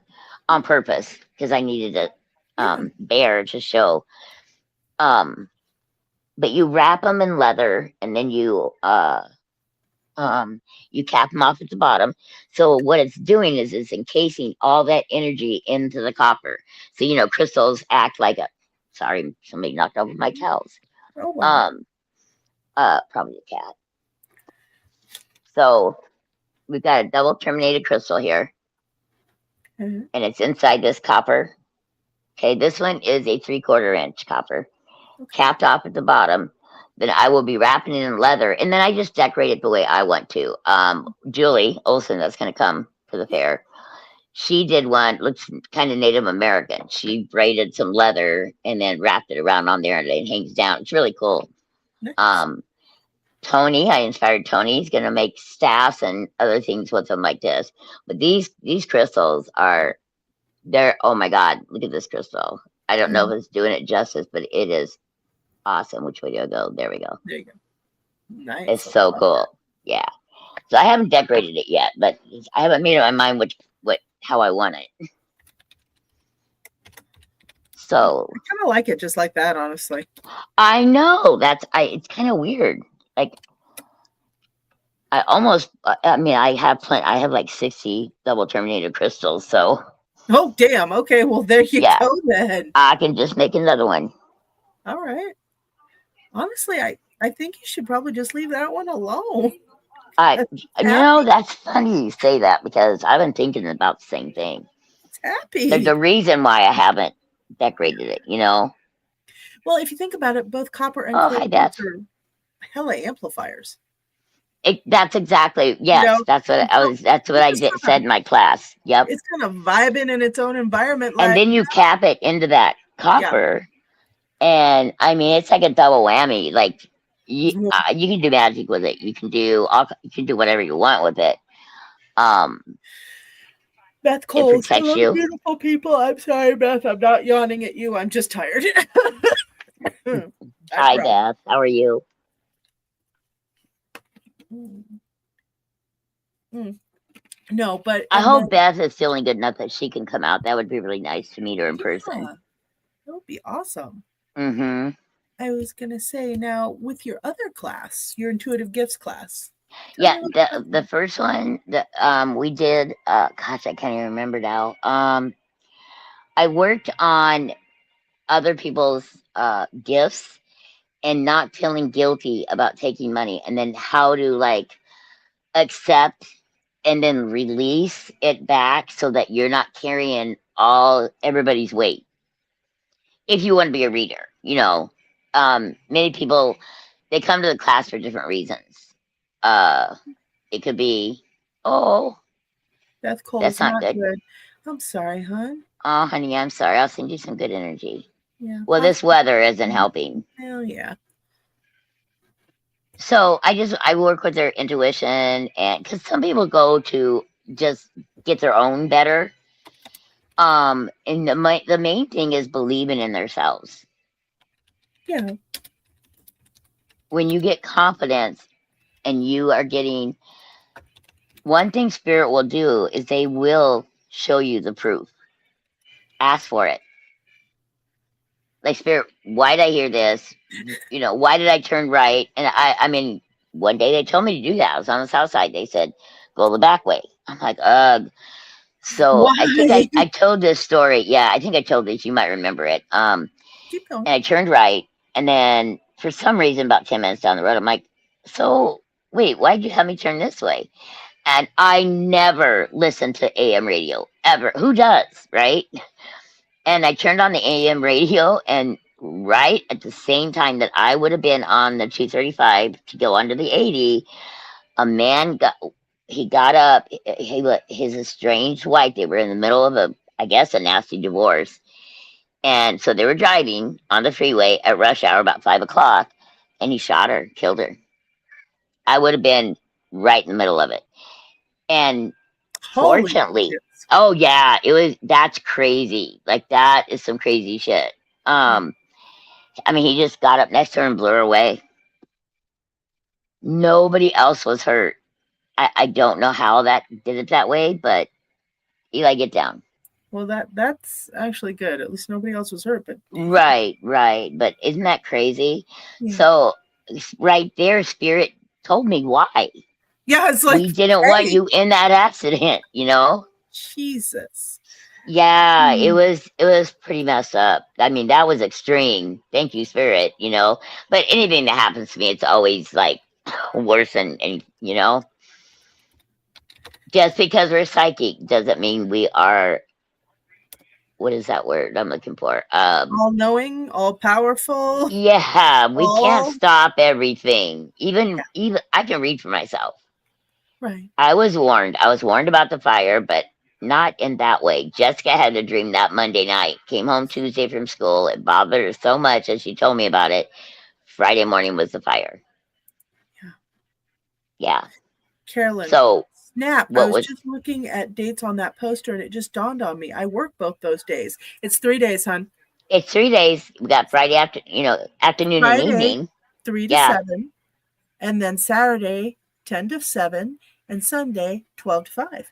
on purpose because I needed a Yeah. bear to show. Um, but you wrap them in leather and then you cap them off at the bottom. So what it's doing is it's encasing all that energy into the copper. So crystals act like a. Sorry, somebody knocked over my towels. Oh wow. Um, probably a cat. So we've got a double terminated crystal here, Mhm. and it's inside this copper. Okay, this one is a 3/4 inch copper, Okay. capped off at the bottom. Then I will be wrapping it in leather, and then I just decorate it the way I want to. Julie Olson, that's going to come to the fair, she did one, looks kind of Native American. She braided some leather and then wrapped it around on there, and it hangs down. It's really cool. Nice. Um, Tony, I inspired Tony. He's going to make staffs and other things with them like this. But these crystals are, they're, oh my God, look at this crystal. I don't know if it's doing it justice, but it is awesome. Which way do I go? There we go. There you go. Nice. It's so cool. Yeah. So I haven't decorated it yet, but I haven't made up my mind how I want it. So I kind of like it just like that, honestly. I know it's kind of weird. Like I have I have like 60 double terminated crystals. So Oh damn. Okay, well there you yeah, go then. I can just make another one. All right. Honestly, I think you should probably just leave that one alone. Happy. That's funny you say that because I've been thinking about the same thing. It's There's happy. a reason why I haven't decorated it. Well, if you think about it, both copper and Oh, hi crystals Beth. are hella amplifiers. That's exactly, You yes. know, That's what so That's what it's I just said in my class. Yep. it's kind of vibing in its own environment. And Like, then you cap it into that yeah, copper, and I mean it's like a double whammy. Like you can do magic with it. You can do whatever you want with it. Um, Beth it Coles, protects hello, you. beautiful people. I'm sorry, Beth. I'm not yawning at you. I'm just tired. I Hi promise. Beth, how are you? No, but I and then hope Beth is feeling good enough that she can come out. That would be really nice to meet her in person. yeah, that would be awesome. Mm-hmm. I was gonna say now with your other class, your intuitive gifts class. Tell Yeah, me a little about the first one that we did. Gosh, I can't even remember now. I worked on other people's gifts and not feeling guilty about taking money, and then how to like accept and then release it back so that you're not carrying all everybody's weight. If you want to be a reader, many people they come to the class for different reasons. It could be, oh, Beth that's Coles, not not good. good. I'm sorry, hon. Oh, honey, I'm sorry. I'll send you some good energy. Yeah. Well, this weather isn't helping. Hell yeah. So I work with their intuition, and because some people go to just get their own better. And the main thing is believing in themselves. Yeah. When you get confidence and you are getting one thing spirit will do is they will show you the proof. Ask for it. Like spirit, why did I hear this? Why did I turn right? And I mean, one day they told me to do that. I was on the south side. They said, go the back way. I'm like, ugh. So I think Why? I told this story. Yeah, I think I told this. You might remember it. Keep going. And I turned right, and then for some reason, about 10 minutes down the road, I'm like, so wait, why'd you have me turn this way? And I never listened to AM radio ever. Who does, right? And I turned on the AM radio, and right at the same time that I would have been on the 235 to go under the 80, a man he got up. His estranged wife. They were in the middle of I guess, a nasty divorce, and so they were driving on the freeway at rush hour about 5 o'clock, and he shot her, killed her. I would have been right in the middle of it, and Holy fortunately, shit. oh yeah, it was that's crazy. Like that is some crazy shit. Um, I mean, he just got up next to her and blew her away. Nobody else was hurt. I don't know how that did it that way, but Eli, get down. Well, that's actually good. At least nobody else was hurt. But damn, Right, right. But isn't that crazy? yeah, So right there, spirit told me why. yeah. It's like, We didn't want hey, you in that accident, you know? Jesus. Yeah, it Mm. was it was pretty messed up. I mean, that was extreme. Thank you, spirit, you know. But anything that happens to me, it's always like worse than any, you know. Just because we're psychic doesn't mean we are, what is that word I'm looking for? All knowing, all powerful, Yeah, we can't all stop everything. yeah, Even I can read for myself. right. I was warned. I was warned about the fire, but not in that way. Jessica had a dream that Monday night. Came home Tuesday from school. It bothered her so much as she told me about it. Friday morning was the fire. Yeah. Yeah. Carolyn, So snap. I what was was just looking at dates on that poster and it just dawned on me. I work both those days. It's 3 days, hon. it's 3 days. We got Friday afternoon and Friday, evening. 3 to Yeah. 7, and then Saturday, 10 to 7, and Sunday, 12 to 5.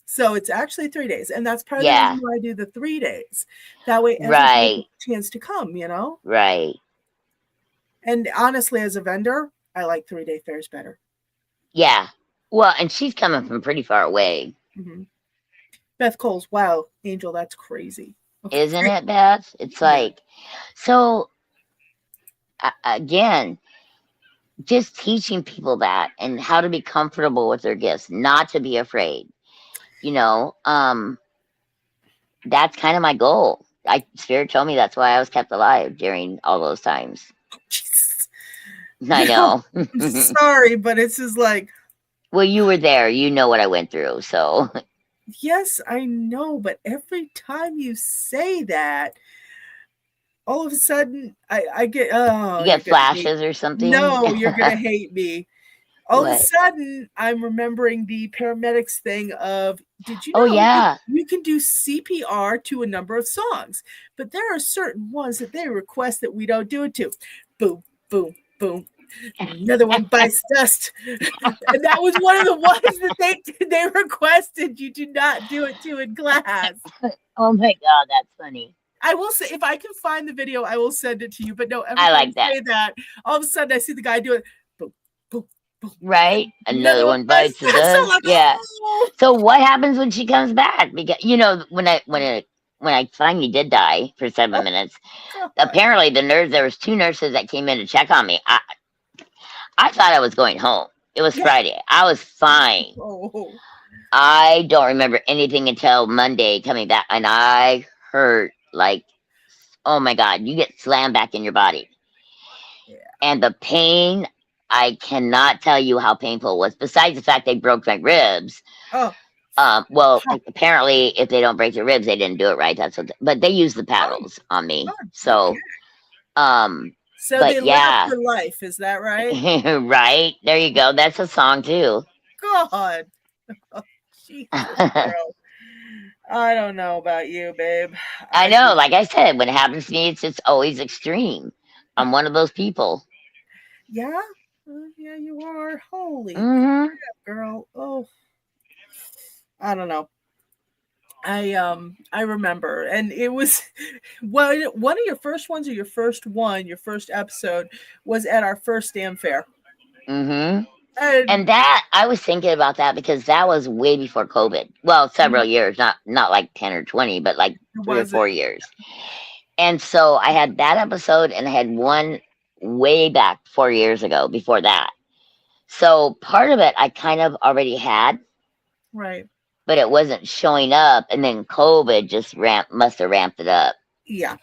So it's actually 3 days. And that's part of the reason Yeah. why I do the 3 days. That way everybody Right. gets a chance to come, you know? Right. And honestly, as a vendor, I like 3-day fairs better. Yeah. Well, and she's coming from pretty far away. Mm-hmm. Beth Coles, wow, Angel, that's crazy. Isn't it, Beth? It's Yeah. like, so again, just teaching people that and how to be comfortable with their gifts, not to be afraid. You know, that's kind of my goal. Spirit told me that's why I was kept alive during all those times. Jesus. I No, know. I'm sorry, but it's just like, Well, you were there. You know what I went through. So yes, I know, but every time you say that, all of a sudden I get, oh, you you're get gonna hate. flashes or something. No, you're gonna hate me. All of a What? sudden, I'm remembering the paramedics thing of, did you Oh, know yeah. you can do CPR to a number of songs, but there are certain ones that they request that we don't do it to. Boom, boom, boom. Another one bites dust. And that was one of the ones that they requested you do not do it to in class. Oh, my God. That's funny. I will say, if I can find the video, I will send it to you. But no, every I time like you that. say that, all of a sudden I see the guy do it. Boom, boom, boom. Right? Another Another one one bites bites the dust. I'm dust. like, Yeah. oh. So what happens when she comes back? Because when I finally did die for 7 minutes, God. apparently there was two nurses that came in to check on me. I thought I was going home. It was Yeah. Friday. I was fine. Oh. I don't remember anything until Monday coming back, and I hurt like, oh my God, you get slammed back in your body. Yeah. And the pain, I cannot tell you how painful it was. Besides the fact they broke my ribs. Oh. Well, apparently, if they don't break your ribs, they didn't do it right. But they used the Oh. paddles on me. God. So, Okay. um, So they but laugh yeah, for life. Is that right? right there you go. That's a song too. God. Oh, Jesus, girl. I don't know about you, babe. I I know, just, like I said, when it happens to me, it's just always extreme. I'm one of those people. yeah. Yeah, you are. Holy Hmm. girl. Oh, I don't know. I remember, and it was one of your first ones, or your first episode was at our first damn fair, Hmm. and And that I was thinking about that because that was way before COVID. Well, several years, not like 10 or 20, but like three or was it? 4 years. And so I had that episode and I had one way back 4 years ago before that. So part of it I kind of already had, Right. but it wasn't showing up. And then COVID just must have ramped it up. Yeah.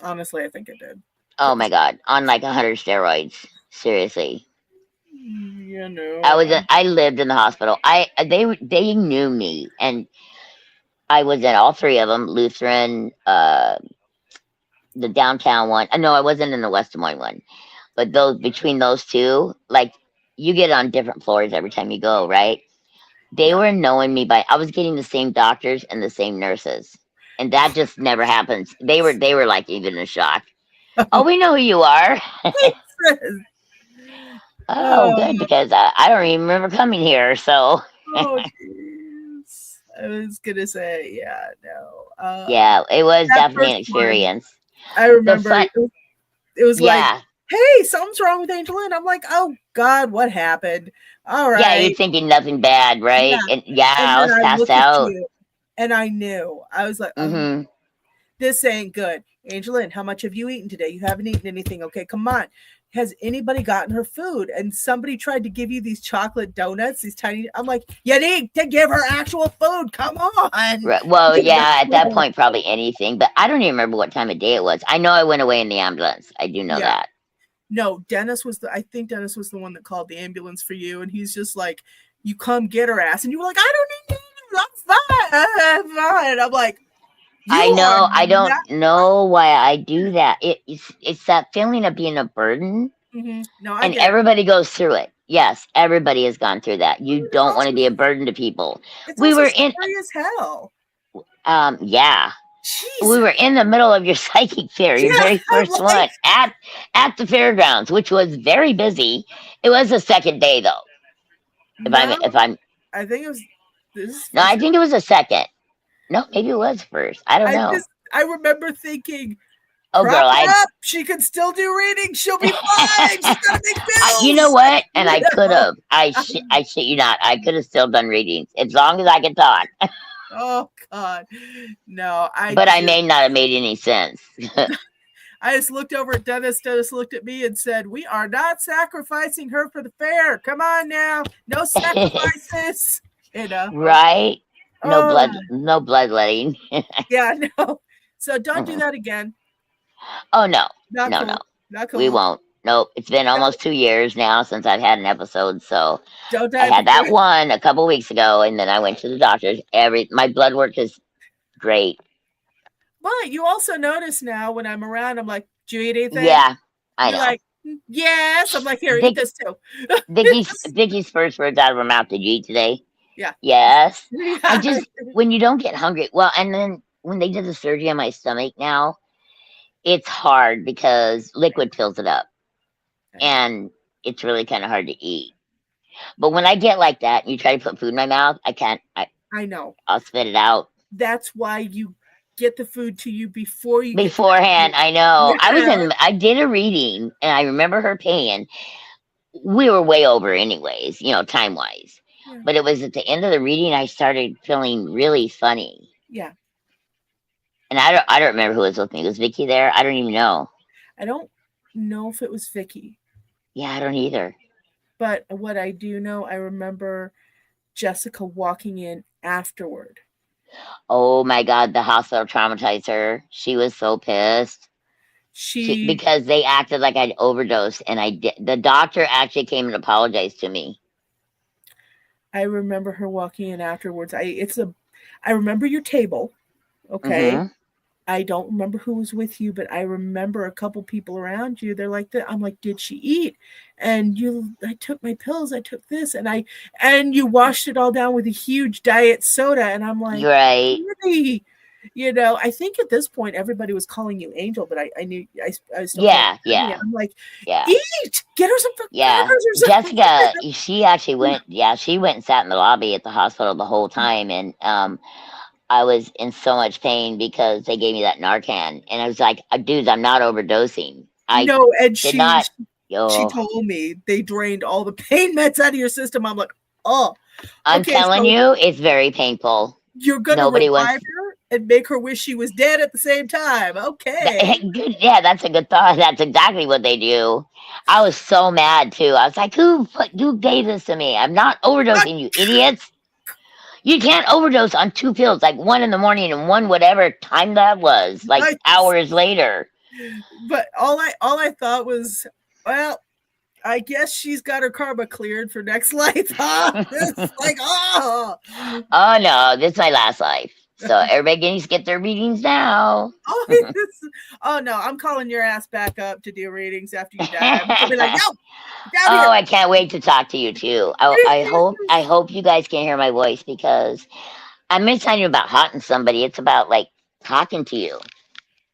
Honestly, I think it did. Oh my God, on like 100 steroids. Seriously. You know, I lived in the hospital. They knew me, and I was in all three of them: Lutheran, the downtown one. No, I wasn't in the West Des Moines one, but those between those two, like you get on different floors every time you go, right? They yeah. were knowing me by I was getting the same doctors and the same nurses, and that just never happens. They were like even in shock. Oh, we know who you are. Oh, Oh, good, because I don't even remember coming here. So oh, jeez. I was gonna say, yeah, no. yeah, it was That definitely first an one, experience. I The remember fun, it was like, yeah, hey, something's wrong with AngelLynn. I'm like, oh God, what happened? All yeah, you're right. thinking nothing bad, Yeah. right? And yeah, And I then was I passed looked at out. you and I knew. I was like, oh, Hmm. this ain't good. AngelLynn, how much have you eaten today? You haven't eaten anything. Okay, come on. Has anybody gotten her food? And somebody tried to give you these chocolate donuts, these tiny. I'm like, you need to give her actual food. Come on. Right. Well, You yeah, at that know? point, probably anything, but I don't even remember what time of day it was. I know I went away in the ambulance. I do know Yeah. that. No, I think Dennis was the one that called the ambulance for you. And he's just like, you come get her ass. And you were like, I don't need you. I'm fine. I'm fine. I'm like, you I are know. I don't not. know why I do that. It's that feeling of being a burden, No, I and get it. everybody goes through it. Yes, everybody has gone through that. You It's don't want also to be a burden to people. it's We also were in, scary as hell. yeah, we Jesus. were in the middle of your psychic fair, your Yeah, very I'm first like, one at the fairgrounds, which was very busy. It was the second day though. no, If I'm I think it was this is no, first. I think it was the second. No, maybe it was first. I don't I know. just I remember thinking, Oh, prop girl, her up. She can still do readings. She'll be fine. She's gonna make You know bills. what? And You I could know? have. I shit you not. I could have still done readings as long as I could talk, Oh God. No, but I may not have made any sense. I just looked over at Dennis. Dennis looked at me and said, we are not sacrificing her for the fair. Come on now. No sacrifices. You know. Right? Oh No bloodletting. yeah, no. So don't do Mm-mm. that again. Oh no, Not no. cool. Not We cool. won't. Nope. It's been Don't almost 2 years now since I've had an episode. So don't I die had that again. one a couple weeks ago, and then I went to the doctor's. My blood work is great. But you also notice now when I'm around, I'm like, do you eat anything? Yeah, I You're know. like, yes. I'm like, here, eat Vic, this too. Vicky's first words out of her mouth. Did you eat today? Yeah. Yes. I Yeah. just when you don't get hungry. Well, and then when they did the surgery on my stomach now, it's hard because liquid fills it up, I know. and it's really kind of hard to eat. But when I get like that, and you try to put food in my mouth, I can't. I know. I'll spit it out That's why you get the food to you before you get to that beforehand. food. I know. Yeah. I did a reading, and I remember her paying. We were way over, anyways. Time wise. Yeah. But it was at the end of the reading I started feeling really funny. Yeah. And I don't remember who was with me. Was Vicky there? I don't even know. I don't know if it was Vicky, Yeah, I don't either. but what I do know, I remember Jessica walking in afterward. Oh my God, the hospital traumatized her. She was so pissed. She Because they acted like I'd overdosed, and I did. The doctor actually came and apologized to me. I remember her walking in afterwards. I remember your table, okay? Hmm. I don't remember who was with you, but I remember a couple people around you. They're like that. I'm like, did she eat? And I took my pills. I took this, and you washed it all down with a huge diet soda. And I'm like, You're right. really? I think at this point everybody was calling you Angel, but I knew I was still calling Yeah, you Tanya. yeah, I'm like, yeah, eat, get her some yeah. crackers or something. Jessica, she actually went. Yeah, she went and sat in the lobby at the hospital the whole time, and I was in so much pain because they gave me that Narcan, and I was like, dudes, I'm not overdosing. I No, and did she not. she Oh, told me they drained all the pain meds out of your system. I'm like, oh, I'm okay, telling so you, it's very painful. you're gonna Nobody wants revive her and make her wish she was dead at the same time. Okay. good. Yeah, that's a good thought. That's exactly what they do. I was so mad too. I was like, who gave this to me? I'm not But, overdosing, you idiots. You can't overdose on two pills, like one in the morning and one whatever time that was, like but hours later. but all I thought was, well, I guess she's got her karma cleared for next life, huh? It's like, oh, Oh no, this is my last life. So everybody needs to get their readings now. oh no, I'm calling your ass back up to do readings after you die. I'm gonna be like, yo, down Oh, here. I can't wait to talk to you too. I hope you guys can hear my voice because I'm not telling you about haunting somebody. It's about like talking to you.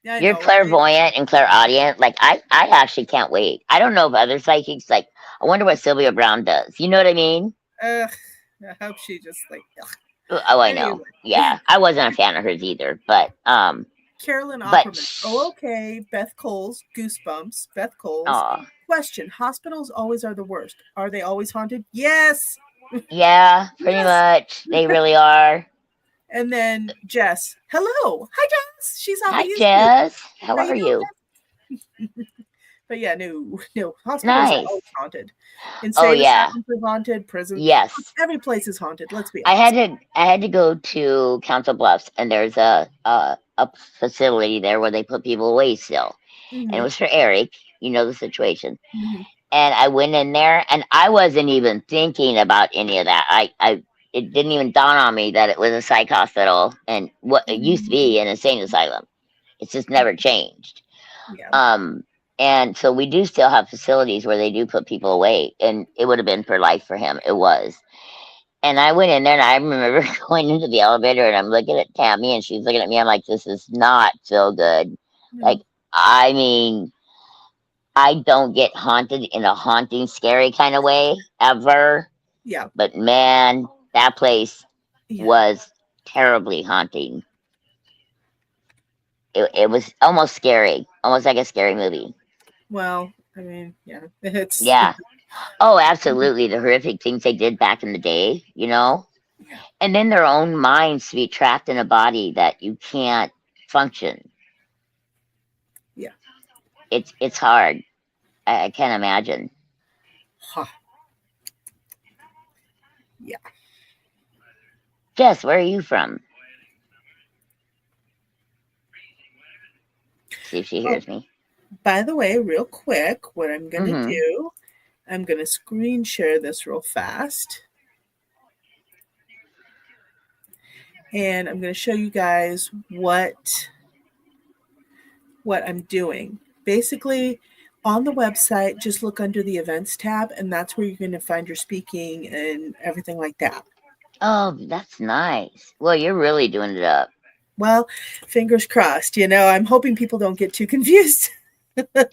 Yeah, I You're know, right? clairvoyant and clairaudient. Like I actually can't wait. I don't know if other psychics like. I wonder what Sylvia Brown does. You know what I mean? I hope she just like, ugh. Oh, I Anyway. know. Yeah, I wasn't a fan of hers either. Carolyn But Opperman. Oh, okay. Beth Coles, Goosebumps. Beth Coles. oh, Question: hospitals always are the worst. Are they always haunted? Yes. yeah, pretty Yes. much. They really are. And then Jess. Hello. Hi, Jess. She's off of Hi, YouTube. Jess. How How you are doing, you? Jess? But yeah, no. Hospitals are Nice. always haunted. Oh Insane yeah. asylums are haunted. Prisons. Yes. Every place is haunted. Let's be honest. I had to go to Council Bluffs, and there's a facility there where they put people away still, and it Hmm. was for Eric. You know the situation. Hmm. And I went in there, and I wasn't even thinking about any of that. It didn't even dawn on me that it was a psych hospital and what it used to be an insane asylum. It's just never changed. Yeah. Um, and so we do still have facilities where they do put people away, and it would have been for life for him. It was. And I went in there, and I remember going into the elevator, and I'm looking at Tammy, and she's looking at me. I'm like, this is not so good. Like, No. I mean, I don't get haunted in a haunting, scary kind of way ever. Yeah. But man, that place Yeah. was terribly haunting. It was almost scary, almost like a scary movie. Well, I mean, yeah. It's Yeah. Oh, absolutely. The horrific things they did back in the day, you know? yeah. And then their own minds to be trapped in a body that you can't function. Yeah. It's hard. I can't imagine. Huh. Yeah. Jess, where are you from? See if she Oh, hears me. by the way, real quick, what I'm going to Mm-hmm. do, I'm going to screen share this real fast. And I'm going to show you guys what I'm doing. Basically, on the website, just look under the events tab, and that's where you're going to find your speaking and everything like that. Oh, that's nice. Well, you're really doing it up. Well, fingers crossed. I'm hoping people don't get too confused.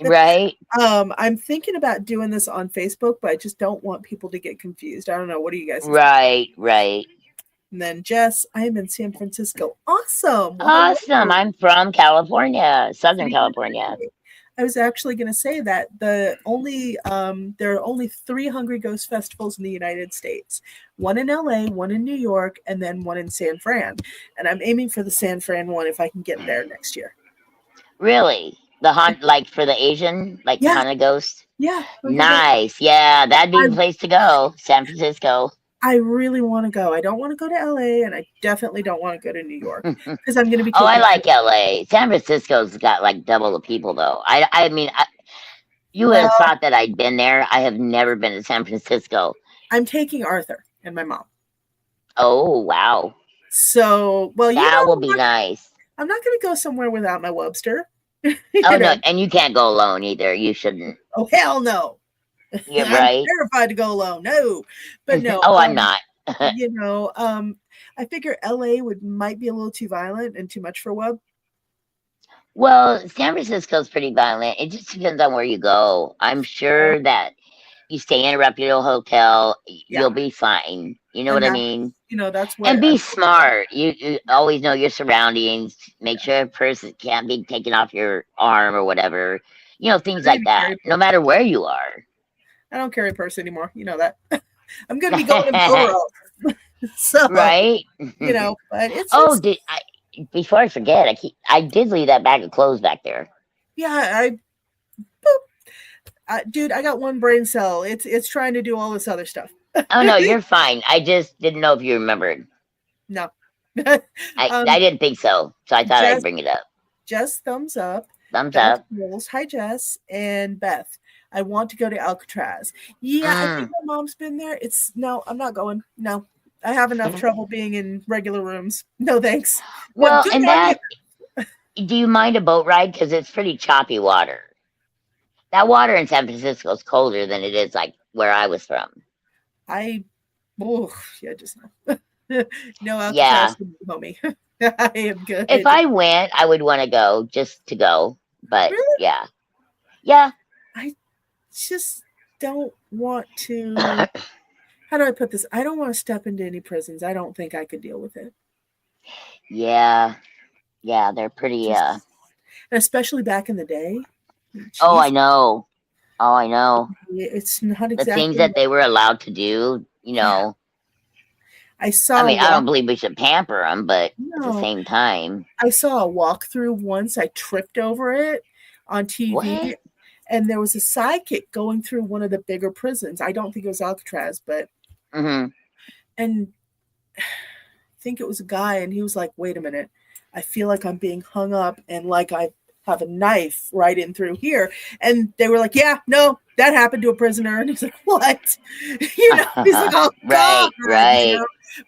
Right? I'm thinking about doing this on Facebook, but I just don't want people to get confused. I don't know. What do you guys think? Right. And then Jess, I am in San Francisco. Awesome. Well, Awesome. hello. I'm from California, Southern California. I was actually going to say that there are only 3 Hungry Ghost festivals in the United States. One in LA, one in New York, and then one in San Fran. And I'm aiming for the San Fran one if I can get there next year. Really? The haunt, like for the Asian, like Yeah. haunted ghost? Yeah. Nice. Yeah, that'd be the place to go. San Francisco. I really want to go. I don't want to go to LA, and I definitely don't want to go to New York because I'm going to be Oh, I taking. like LA. San Francisco's got like double the people, though. I mean, you would have Well, thought that I'd been there. I have never been to San Francisco. I'm taking Arthur and my mom. Oh, wow. So, well, That will be nice. I'm not going to go somewhere without my Webster. Oh, no, and you can't go alone either. You shouldn't. Oh, hell no. You're I'm right. terrified to go alone. No, but no. Oh, I'm not. I figure LA might be a little too violent and too much for Webb. Well, San Francisco's pretty violent. It just depends on where you go. I'm sure that you stay in a reputable hotel, you'll be fine. You know And what I mean? that's what. And be smart. You always know your surroundings. Make sure a person can't be taken off your arm or whatever. Things like that. No matter where you are. I don't carry a purse anymore. You know that. I'm going to be going to Borough. So, right? But it's Oh, before I forget, I did leave that bag of clothes back there. Yeah, dude, I got one brain cell. It's trying to do all this other stuff. Oh no, you're fine. I just didn't know if you remembered. No. I didn't think so. So I thought I'd bring it up. Just thumbs up. Thumbs Beth up. Knowles, hi Jess, and Beth. I want to go to Alcatraz. Yeah, I think Mm. my mom's been there. It's no, I'm not going. No, I have enough trouble being in regular rooms. No thanks. But Well, good and on you. that, do you mind a boat ride? Because it's pretty choppy water. That water in San Francisco is colder than it is like where I was from. I, oh, yeah, just no. No Yeah. Alcatraz for me, homie. I am If good. I went, I would want to go just to go. But Really? yeah. Yeah. I just don't want to. How do I put this? I don't want to step into any prisons. I don't think I could deal with it. Yeah. Yeah. They're pretty, Just, and especially back in the day. oh, I Jeez, know. Oh, I know. it's not The things exactly. that they were allowed to do, Yeah, I I saw a mean, I don't walk. believe we should pamper them, but at the No, same time, I saw a walkthrough once. I tripped over it on TV, what? and there was a sidekick going through one of the bigger prisons. I don't think it was Alcatraz, but Hmm. and I think it was a guy, and he was like, "Wait a minute, I feel like I'm being hung up, and like I have a knife right in through here." And they were like, "Yeah, no, that happened to a prisoner." And he's like, "What?" He's like, "Oh God," Right, right.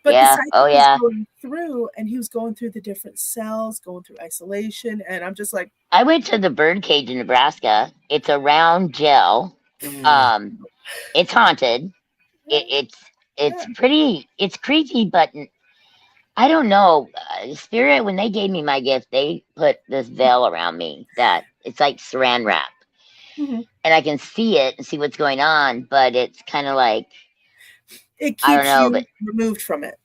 But the Yeah. Oh, psychic was yeah. going through, and he was going through the different cells, going through isolation, and I'm just like, I went to the birdcage in Nebraska. It's a round gel. Um, it's haunted. yeah, It's yeah. pretty. It's creepy, but I don't know. Spirit, when they gave me my gift, they put this veil around me that it's like saran wrap, Mhm. and I can see it and see what's going on, but it's kind of like It I don't keeps know. But you removed from it.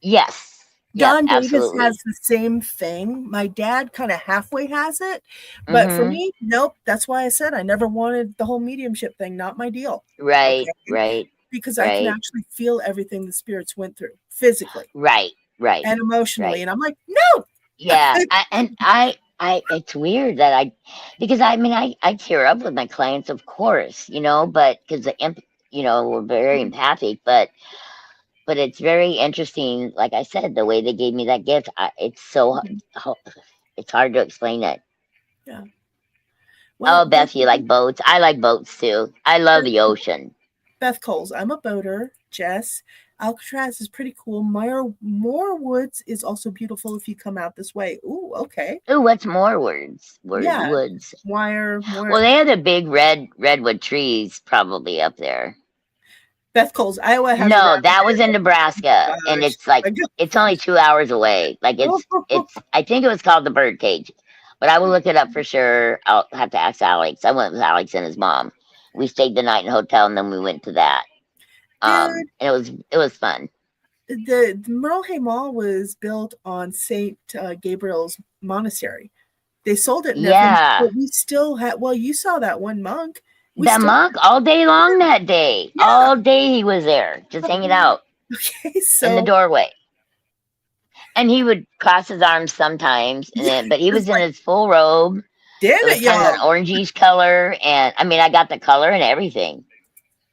yes, yep, Don Davis has absolutely. the same thing. My dad kind of halfway has it, but for Mm-hmm. me, nope. That's why I said I never wanted the whole mediumship thing. Not my deal. Right, Okay, right, because I can right, actually feel everything the spirits went through physically right, right, and emotionally, right. and I'm like, no. Yeah, I, it's weird that because I mean, I tear up with my clients, of course, but because we're very empathic, but it's very interesting. Like I said, the way they gave me that gift, it's hard to explain it. Yeah. Oh, Well, good. Beth, you like boats? I like boats too. I love the ocean. Beth Coles, I'm a boater. Jess, Alcatraz is pretty cool. Moore Woods is also beautiful if you come out this way. Ooh, okay. Ooh, what's more words? Yeah, Woods. More. Well, they have the big redwood trees probably up there. Beth Coles, Iowa has a No, rather that was in Nebraska, and gosh. it's like it's only 2 hours away. Like it's. I think it was called the Birdcage, but I will look it up for sure. I'll have to ask Alex. I went with Alex and his mom. We stayed the night in a hotel, and then we went to that. Dude, And it was fun. the Merle Hay Mall was built on Saint Gabriel's Monastery. They sold it and everything, Yeah, but we still had. Well, you saw that one monk. We the still, monk all day long that day. yeah. All day he was there, just hanging out Okay, in the so doorway. And he would cross his arms sometimes, and yeah, but he it's was in like, his full robe. damn It it, was kind of an y'all. orangish color, and I mean, I got the color and everything.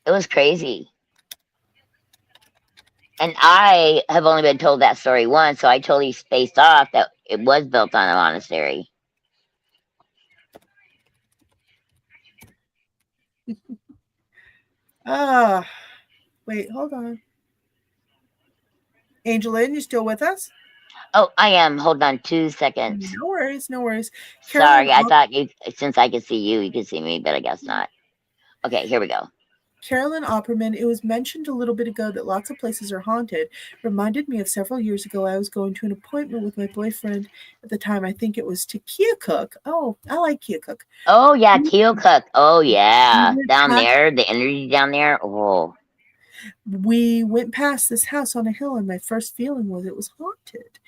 It was crazy. And I have only been told that story once, so I totally spaced off that it was built on a monastery. Ah, wait, hold on. AngelLynn, you still with us? Oh, I am. Hold on 2 seconds. No worries, no worries. Carolyn Sorry, I thought since I could see you, you could see me, but I guess not. Okay, here we go. Carolyn Opperman, it was mentioned a little bit ago that lots of places are haunted. Reminded me of several years ago, I was going to an appointment with my boyfriend at the time. I think it was to Keokuk. Oh, I like Keokuk. Oh yeah, We Keokuk. Oh yeah, went down past, there, the energy down there. Oh, we went past this house on a hill, and my first feeling was it was haunted.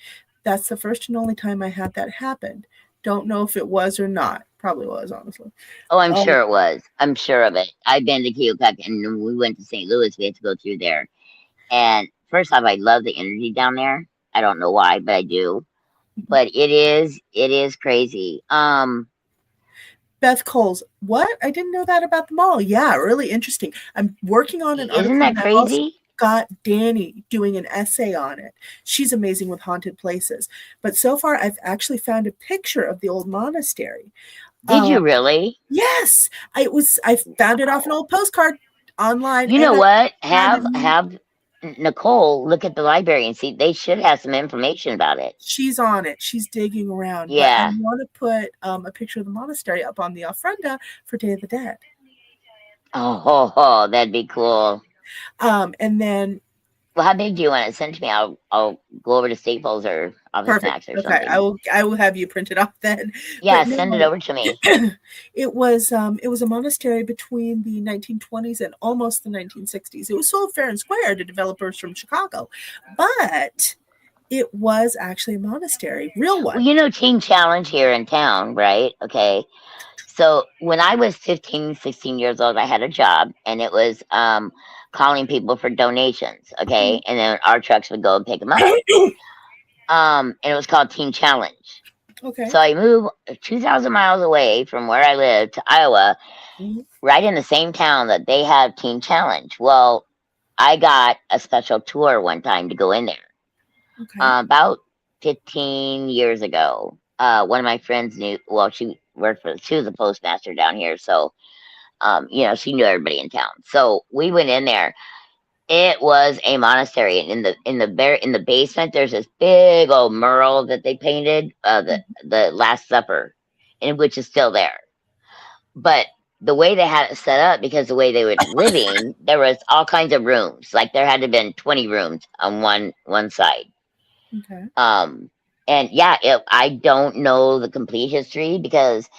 That's the first and only time I had that happen. Don't know if it was or not. Probably was, honestly. oh, I'm Um, sure it was. I'm sure of it. I've been to Keokuk, and when we went to St. Louis. We had to go through there. And first off, I love the energy down there. I don't know why, but I do. But it is crazy. Beth Coles, what? I didn't know that about the mall. Yeah, really interesting. I'm working on an Isn't article that and I've also crazy? got Danny doing an essay on it. She's amazing with haunted places. But so far, I've actually found a picture of the old monastery. Did you Um, really? yes, I found it off an Wow. old postcard online, You and know I what? found it. Have Nicole look at the library and see. They should have some information about it. She's on it. She's digging around, but I Yeah. want to put a picture of the monastery up on the ofrenda for Day of the Dead. That'd be cool. And then Well, how big do you want it sent to me? I'll go over to Staples or Office perfect. Max or Okay, something. I will have you print it off then. Yeah, But send it no, over to me. it was a monastery between the 1920s and almost the 1960s. It was sold fair and square to developers from Chicago, but it was actually a monastery, real Well, one. you know Teen Challenge here in town, right? Okay. So when I was 15, 16 years old, I had a job and it was calling people for donations. Okay. And then our trucks would go and pick them up. And it was called Teen Challenge. Okay. So I moved 2,000 miles away from where I lived to Iowa, Mhm. right in the same town that they have Teen Challenge. Well, I got a special tour one time to go in there. Okay. About 15 years ago, one of my friends knew, well, she was a postmaster down here. So, she knew everybody in town. So we went in there. It was a monastery, and in the basement, there's this big old mural that they painted, the Last Supper, and which is still there. But the way they had it set up, because the way they were living, there was all kinds of rooms. Like there had to have been 20 rooms on one side. Okay. Um, and yeah, I don't know the complete history because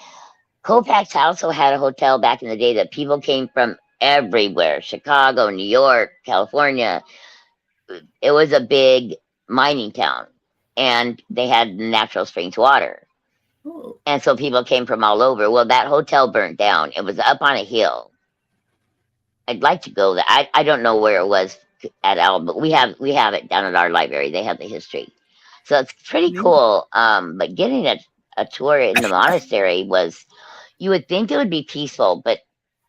Colfax also had a hotel back in the day that people came from everywhere: Chicago, New York, California. It was a big mining town, and they had natural springs water. Oh, And so people came from all over. Well, that hotel burnt down. It was up on a hill. I'd like to go there. I don't know where it was at all, but we have it down at our library. They have the history, so it's pretty neat. cool. But getting a tour in the monastery was, you would think it would be peaceful, but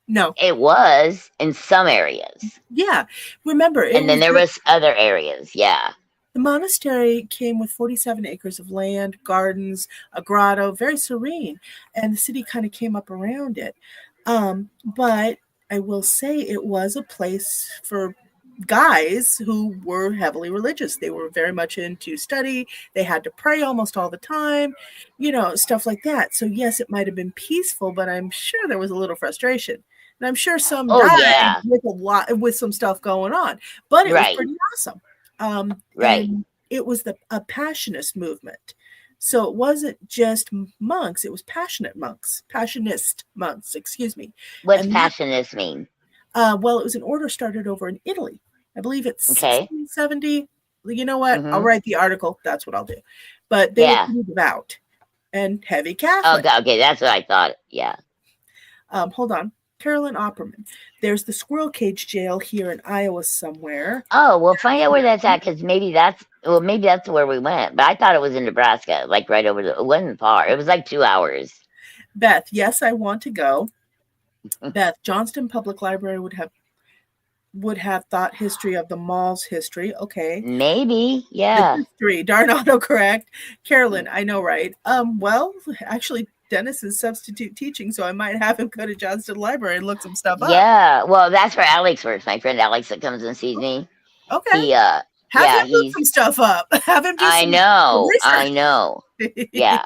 No. it was in some areas, Yeah. Remember, it and then was there was other areas. Yeah. the monastery came with 47 acres of land, gardens, a grotto, very serene, and the city kind of came up around it. But I will say it was a place for guys who were heavily religious. They were very much into study. They had to pray almost all the time, stuff like that. So, yes, it might have been peaceful, but I'm sure there was a little frustration. And I'm sure some Oh died yeah. with some stuff going on, but it was Right. pretty awesome. Right. And it was a passionist movement. So it wasn't just monks, it was passionist monks, excuse me. What's And that, passionist mean? well, it was an order started over in Italy. I believe it's Okay. 1670. You know what? I'll Mm-hmm. write the article. That's what I'll do. But they were Yeah. pretty devout and heavy Oh, Catholic. okay. That's what I thought. Yeah. Hold on. Carolyn Opperman. There's the squirrel cage jail here in Iowa somewhere. Oh, well, find out where that's at, because maybe that's where we went. But I thought it was in Nebraska, like right over the. It wasn't far. It was like 2 hours. Beth, yes, I want to go. Beth, Johnston Public Library would have thought history of the mall's history. Okay. Maybe, The yeah. history, darn autocorrect. Carolyn, I know, right? Well, actually, Dennis is substitute teaching, so I might have him go to Johnston Library and look some stuff up. Yeah. Well, that's where Alex works. My friend Alex that comes and sees me. Okay. He, Have him yeah, look some stuff up. Have him do I some know, I know. research. Yeah.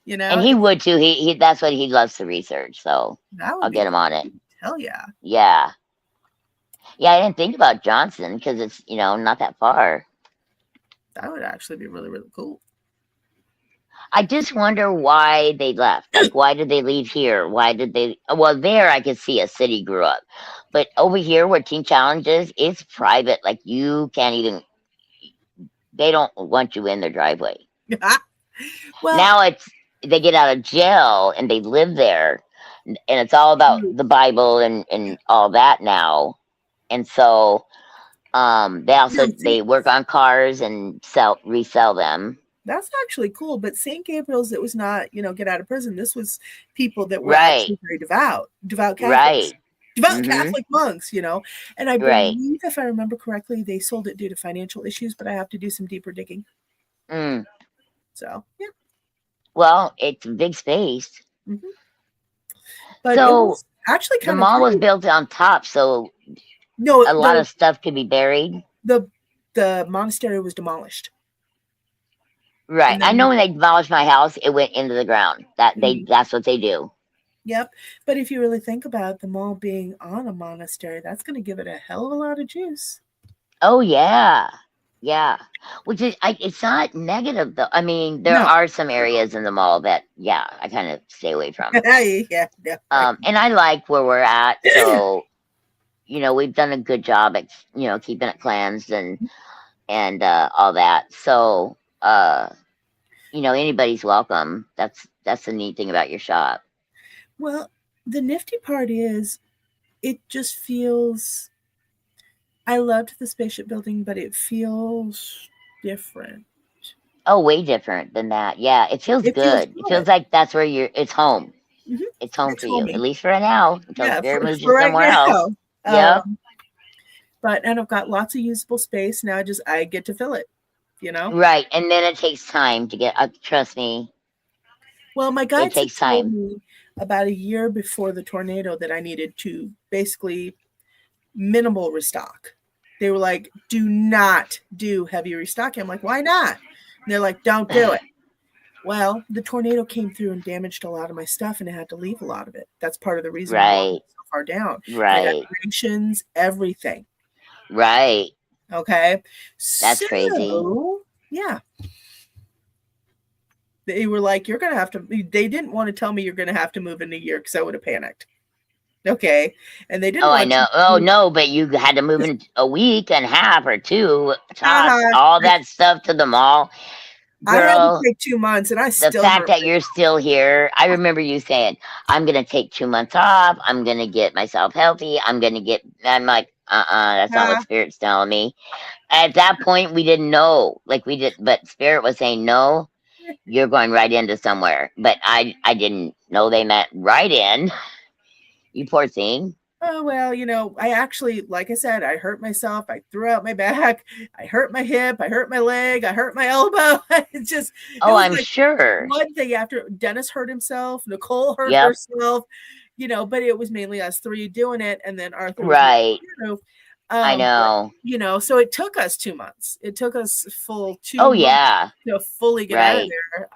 And he would too. That's what he loves to research. So That I'll would be get him on it. hell yeah. Yeah. Yeah. I didn't think about Johnson because it's, not that far. That would actually be really, really cool. I just wonder why they left. Like, why did they leave here? Why did they? Well, there I could see a city grew up, but over here where Teen Challenge is, it's private. Like you can't even. They don't want you in their driveway. Well, Now they get out of jail and they live there, and it's all about true. the Bible and all that now. And so No, they work on cars and resell them. that's actually cool. But St. Gabriel's, it was not, get out of prison. This was people that were Right. actually very devout Catholics, Right. devout Mm-hmm. Catholic monks. And I Right. believe, if I remember correctly, they sold it due to financial issues, but I have to do some deeper digging. Mm. So, yeah. Well, it's a big space. Mm-hmm. But it So was actually the kind of mall was pretty. built on top, so No, a lot of stuff could be buried. the the monastery was demolished, Right. and I know then when they demolished my house, it went into the ground. mhm, That's what they do. yep. But if you really think about the mall being on a monastery, that's going to give it a hell of a lot of juice. Oh yeah. Yeah. Which is it's not negative though. I mean, there No, are some areas in the mall that yeah, I kind of stay away from. yeah, no, And I like where we're at, so we've done a good job at keeping it cleansed and all that. So anybody's welcome. That's the neat thing about your shop. well, the nifty part is it just feels. I loved the spaceship building, but it feels different. Oh, way different than that. Yeah, it feels It feels good. It feels good. like that's where it's home. Mhm. It's home It's for you, at homey. least for now, until Yeah, spirit moves you for right somewhere else. now. Yep. And I've got lots of usable space now. I get to fill it. You know. Right. And then it takes time to get, trust me, Well, my it guides had takes told time. me about a year before the tornado that I needed to basically minimal restock. They were like, "Do not do heavy restocking." I'm like, "Why not?" And they're like, "Don't do it." Well, the tornado came through and damaged a lot of my stuff, and I had to leave a lot of it. That's part of the reason why Right. it's so far down. Right. Decorations, everything. Right. Okay. That's crazy. So, yeah, they were like, "You're going to have to," they didn't want to tell me you're going to have to move in a year because I would have panicked. Okay. And they didn't Oh, I want to know. Oh, no, but you had to move in a week and a half or two tops, uh-huh. all that stuff to the mall. I had to Girl, take 2 months and I the still fact hurt that you're still here, I remember you saying, I'm going to take 2 months off. I'm going to get myself healthy. I'm like, that's not what myself. Spirit's telling me. At that point, we didn't know. Like, but Spirit was saying, no, you're going right into somewhere. But I didn't know they meant right in. You poor thing. Oh, well, I actually, like I said, I hurt myself. I threw out my back. I hurt my hip. I hurt my leg. I hurt my elbow. It Oh, was I'm like sure. one thing after. Dennis hurt himself. Nicole hurt Yep. herself, but it was mainly us three doing it. And then Arthur was making Right. I know. so it took us 2 months. It took us full two Oh, months yeah. to fully get out of Right. there.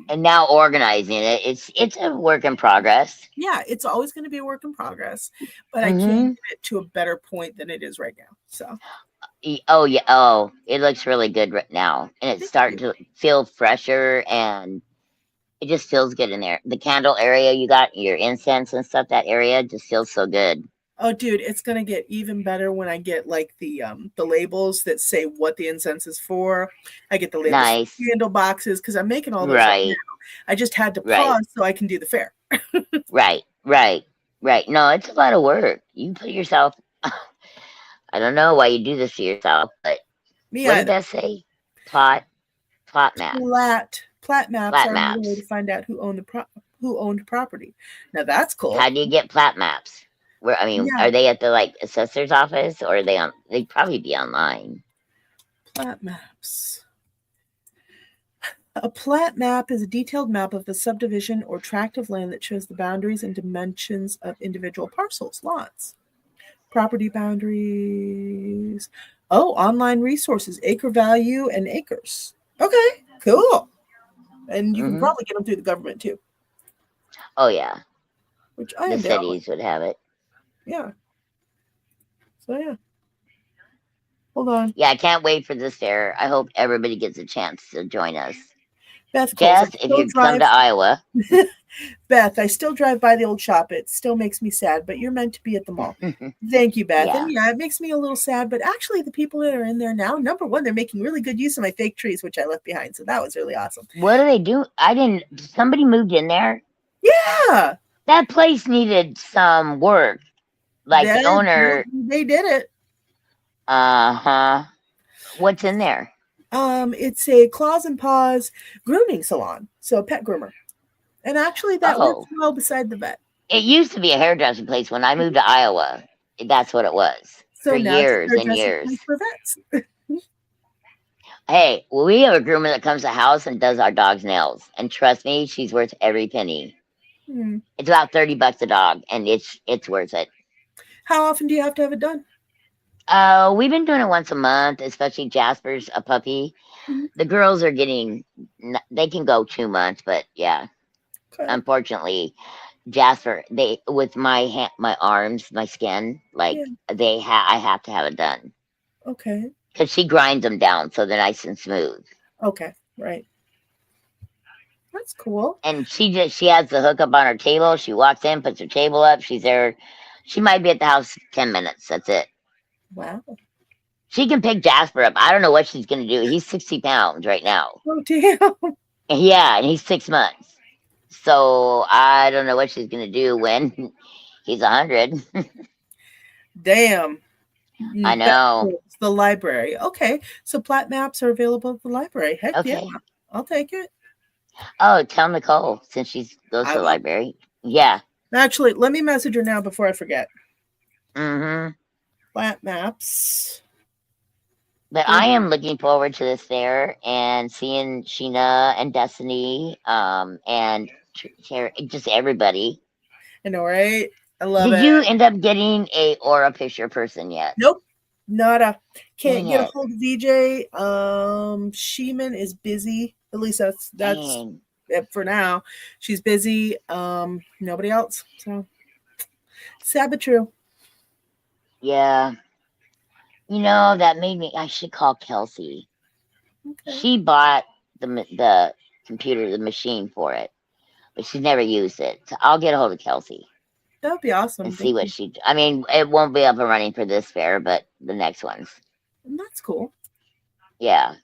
And now organizing it, it's a work in progress. Yeah, it's always going to be a work in progress, but I can't Mm-hmm. get it to a better point than it is right now. So Oh yeah. Oh, it looks really good right now, and it's thank starting you. to feel fresher, and it just feels good in there. The candle area you got, your incense and stuff, that area just feels so good. Oh, dude, it's gonna get even better when I get like the labels that say what the incense is for. I get the labels for Nice. the candle boxes because I'm making all those right now. Right. I just had to Right. pause so I can do the fair. Right. Right. Right. No, it's a lot of work. You put yourself. I don't know why you do this to yourself, but Me what did either. that say? Plot. Plot map. Plat maps Plat are another way to maps. find out who owned property. Now that's cool. How do you get plat maps? Where I mean, Yeah, are they at the assessor's office or are they on? They'd probably be online. plat maps. A plat map is a detailed map of the subdivision or tract of land that shows the boundaries and dimensions of individual parcels, lots. Property boundaries. Oh, online resources, acre value and acres. Okay, cool. And you can Hmm. probably get them through the government too, Oh yeah, which I the am down with. cities would have it. Yeah. So yeah. Hold on. Yeah, I can't wait for this fair. I hope everybody gets a chance to join us. Beth Coles, I Jess, if still you come to drive. Iowa, Beth, I still drive by the old shop. It still makes me sad, but you're meant to be at the mall. Thank you, Beth. yeah. And yeah, it makes me a little sad, but actually, the people that are in there now, number one, they're making really good use of my fake trees, which I left behind. So that was really awesome. What do they do? I didn't. Somebody moved in there. Yeah. That place needed some work. Like the owner. They did it. Uh-huh. What's in there? It's a claws and paws grooming salon, so a pet groomer. And actually, that works Oh, well beside the vet. it used to be a hairdressing place when I moved to Iowa. That's what it was for So now it's a years and hairdressing years. place for vets. Hey, well, we have a groomer that comes to the house and does our dog's nails. And trust me, she's worth every penny. Hmm. It's about $30 a dog, and it's worth it. How often do you have to have it done? We've been doing it once a month, especially Jasper's a puppy. Mhm. The girls are getting, they can go 2 months, but yeah, Okay. unfortunately, Jasper, they with my arms, my skin, like Yeah. I have to have it done Okay. because she grinds them down so they're nice and smooth. Okay. Right. That's cool. And she has the hook up on her table. She walks in, puts her table up. She's there. She might be at the house 10 minutes. That's it. Wow. She can pick Jasper up. I don't know what she's gonna do. He's 60 pounds right now. Oh damn. Yeah, and he's 6 months. So I don't know what she's gonna do when he's 100. Damn. I That know. was the library. Okay. So plat maps are available at the library. Heck yeah. Okay. I'll take it. Oh, tell Nicole since she goes I to the will. library. Yeah. Actually, let me message her now before I forget. Mm-hmm. Plat maps. But For I am looking forward to this fair and seeing Sheena and Destiny, and just everybody. I know, right? I love Did it. you end up getting a aura picture person yet? Nope. Nada. Can't Dang get a it. hold of VJ. Sheeman is busy. At least that's Dang. it for now. She's busy. Nobody else. So sad but true. Yeah. That made me. I should call Kelsey. Okay. She bought the computer, the machine for it, but she's never used it. So I'll get a hold of Kelsey That would be and awesome. see Thank what you. she. I mean, it won't be up and running for this fair, but the next ones. And that's cool. Yeah.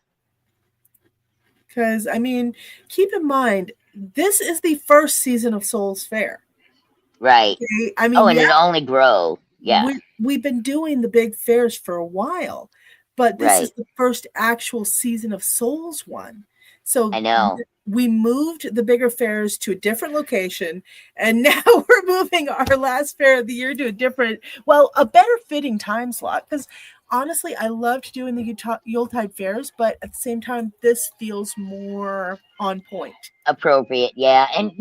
Because I mean, keep in mind, this is the first season of Souls Fair. Right. Okay? I Oh, mean, and yeah, it only grow. Yeah. we've been doing the big fairs for a while, but this is Right. the first actual season of Souls one. So I know. we moved the bigger fairs to a different location, and now we're moving our last fair of the year to a different, well, a better fitting time slot. Because honestly, I loved doing the Yuletide fairs, but at the same time, this feels more on point. Appropriate. Yeah. And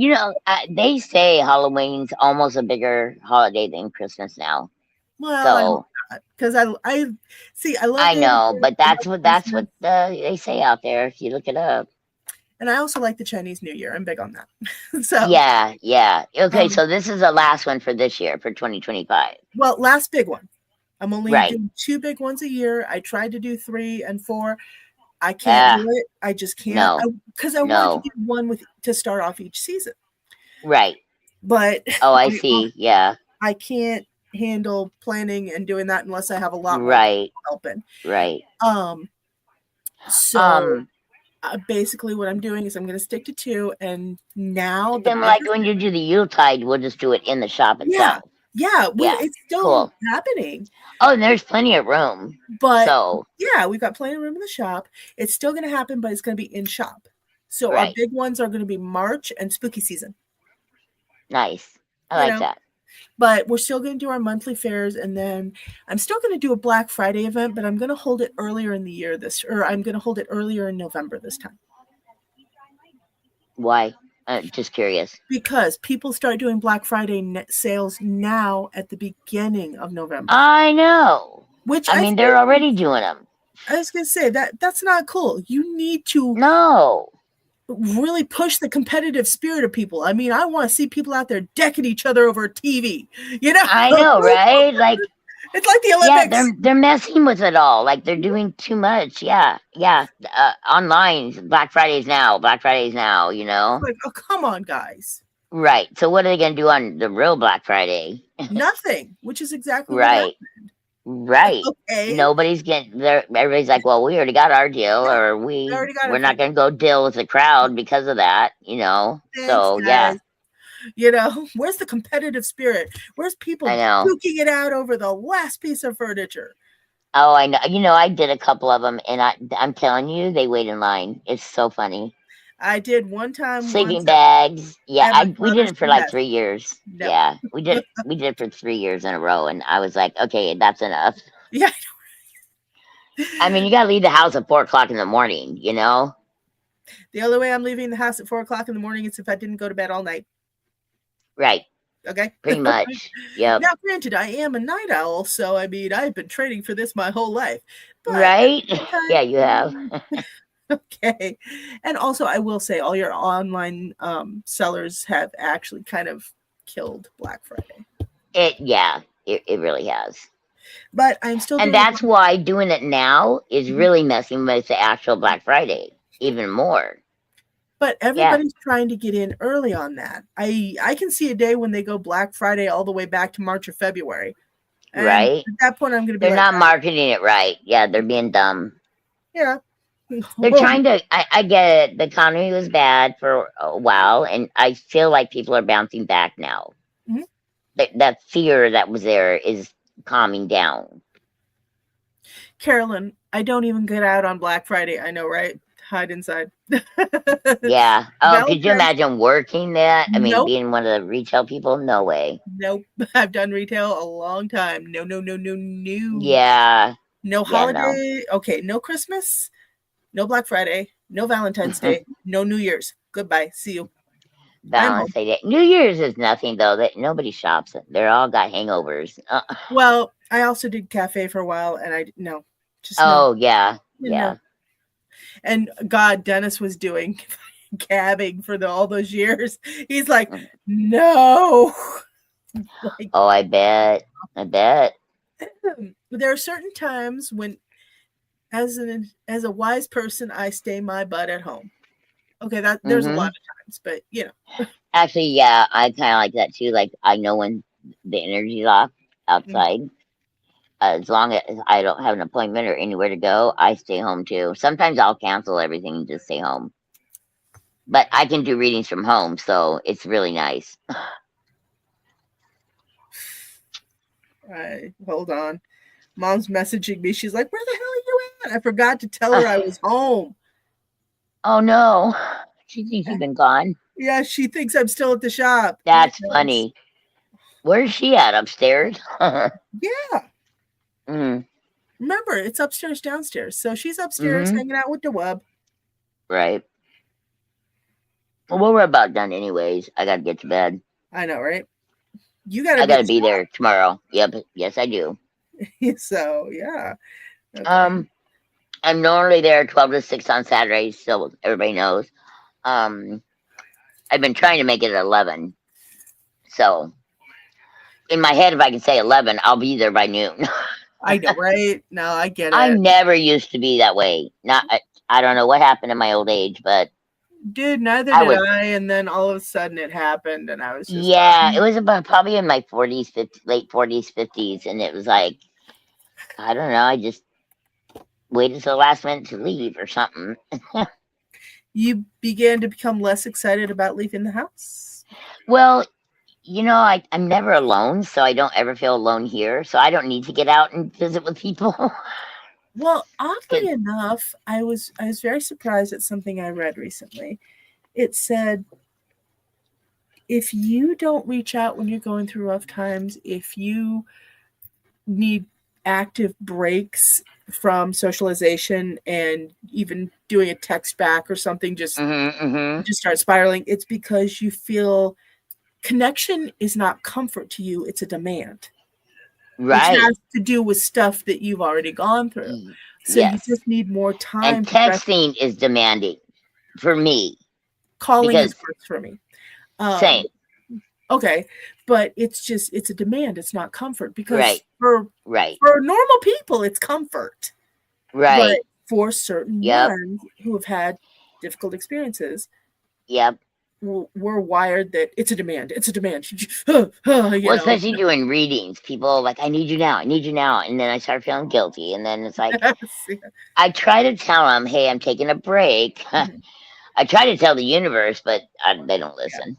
they say Halloween's almost a bigger holiday than Christmas now. Well, I hope So not, because I see. I love I the know, holidays. but I love that's Christmas. what they say out there if you look it up. And I also like the Chinese New Year. I'm big on that. So, Yeah, yeah. Okay, um, so this is the last one for this year for 2025. well, last big one. I'm only Right. doing two big ones a year. I tried to do 3 and 4. I can't do Ah, it. I just can't. no, Because I wanted to no. do one with to start off each season, Right. but Oh, I I see. Yeah. I can't handle planning and doing that unless I have a lot more people Right. helping. Right. Um, so Um, basically, what I'm doing is I'm going to stick to two, and now but the then bigger. like when you do the Yuletide, we'll just do it in the shop Yeah, itself. yeah, Yeah. it's still Cool. happening. Oh, and there's plenty of room. But So, yeah, we've got plenty of room in the shop. It's still going to happen, but it's going to be in shop. So our right. big ones are going to be March and spooky season, Nice. I you like know. that. But we're still going to do our monthly fairs, and then I'm still going to do a Black Friday event, but I'm going to hold it earlier in the year or I'm going to hold it earlier in November this time. Why? Just curious. Because people start doing Black Friday sales now at the beginning of November, I know. which I I mean, think they're already doing them. I was going to say that's not cool. You need to No. really push the competitive spirit of people. I mean, I want to see people out there decking each other over TV. You know, I know, right? Like, it's like the yeah, Olympics. they're messing with it all. Like they're doing too much. Yeah, yeah. Online, Black Friday's now. Black Friday's now. Like, oh, come on, guys. Right. So what are they gonna do on the real Black Friday? Nothing, which is exactly what Right. happened. Right. Okay. Nobody's getting there. Everybody's like, well, we already got our deal, Yeah, or I already got we're our not thing. gonna go deal with the crowd because of that. Thanks, So yeah, guys. Where's the competitive spirit? Where's I people know. duking it out over the last piece of furniture? Oh, I know. I did a couple of them, and I'm telling you, they wait in line. It's so funny. I did one time once Sleeping bags. Yeah, at my we did brother's it for like behest. 3 years. No. Yeah, we did it for 3 years in a row, and I was like, okay, that's enough. Yeah. I mean, you gotta leave the house at 4 o'clock in the morning. The only way I'm leaving the house at 4 o'clock in the morning is if I didn't go to bed all night. Right. Okay. Pretty much. Yep. Now, granted, I am a night owl, so I mean, I've been training for this my whole life. But at Right? the same Yeah, time, you have. okay. And also, I will say, all your online sellers have actually kind of killed Black Friday. It really has. But I'm still And doing a that's why doing it now is Mhm. really messing with the actual Black Friday even more. But Yeah. everybody's trying to get in early on that. I can see a day when they go Black Friday all the way back to March or February. And Right? at that point, I'm going to be They're like, not marketing it right. Yeah, they're being dumb. yeah. They're trying to. I get it. The economy was bad for a while, and I feel like people are bouncing back now. Mhm. That fear that was there is calming down. Carolyn, I don't even get out on Black Friday. I know, right? Hide inside. Yeah. Oh, could you Valentine's, imagine working that? I mean, nope. being one of the retail people? No way. Nope. I've done retail a long time. No, no, no, no, no. Yeah. No Yeah, no. holiday. Okay, no Christmas, no Black Friday, no Valentine's Day, no New Year's. Goodbye. See you. I'm Balance home. say that. New Year's is nothing though. That nobody shops it. They're all got hangovers. Well, I also did cafe for a while, and I no, just no, Oh yeah, no. yeah. And God, Dennis was doing cabbing for all those years. He's like, Mm. no. Like, Oh, I bet. I bet. there are certain times when, as a wise person, I stay my butt at home. Okay, that there's a lot Hmm. of times, but you know. Actually, yeah, I kind of like that too. Like I know when the energy's off Mm. outside. As long as I don't have an appointment or anywhere to go, I stay home too. Sometimes I'll cancel everything and just stay home. But I can do readings from home, so it's really nice. Hold on. Mom's messaging me. She's like, "Where the hell are you at?" I forgot to tell her I was home. Oh no, she thinks you've been gone. Yeah, she thinks I'm still at the shop. That's Goodness. funny. Where's she at? Upstairs? Yeah. Mm, Remember, it's upstairs, downstairs. So she's upstairs mm-hmm. hanging out with the wub. Right. Well, we're about done anyways. I gotta get to bed. I know, right? You got to I be at gotta the be there tomorrow. Yep. Yes, I do. shop. So, yeah. Okay. Um, I'm normally there 12 to 6 on Saturdays, so everybody knows. Um, I've been trying to make it at 11. So in my head, if I can say 11, I'll be there by noon. I know, right? No, I get I it. never used to be that way. Not, I don't know what happened in my old age, but Dude, neither I did was, I. And then all of a sudden it happened, and I was just yeah, it was about probably in my 40s, 50, late 40s, 50s. And it was like, I don't know. I just waited till the last minute to leave or something. you began to become less excited about leaving the house. Well, I'm never alone, so I don't ever feel alone here. So I don't need to get out and visit with people. Well, oddly 'Cause- enough, I was very surprised at something I read recently. It said if you don't reach out when you're going through rough times, if you need active breaks from socialization and even doing a text back or something, just mm-hmm. start spiraling, it's because you feel connection is not comfort to you, it's a demand, which Right. has to do with stuff that you've already gone through. So you Yes. just need more And time to texting is demanding for me calling is because worse for me. same. Okay, but it's a demand, it's not comfort, because Right. for Right. normal people it's comfort. But Right. for certain Yep. ones who have had difficult experiences, Yep. we're wired that it's a demand. It's a demand. Well, especially doing readings, people like, I need you now. I need you now. And then I start feeling guilty. And then it's like, I try to tell them, hey, I'm taking a break. I try to tell the universe, but they don't listen.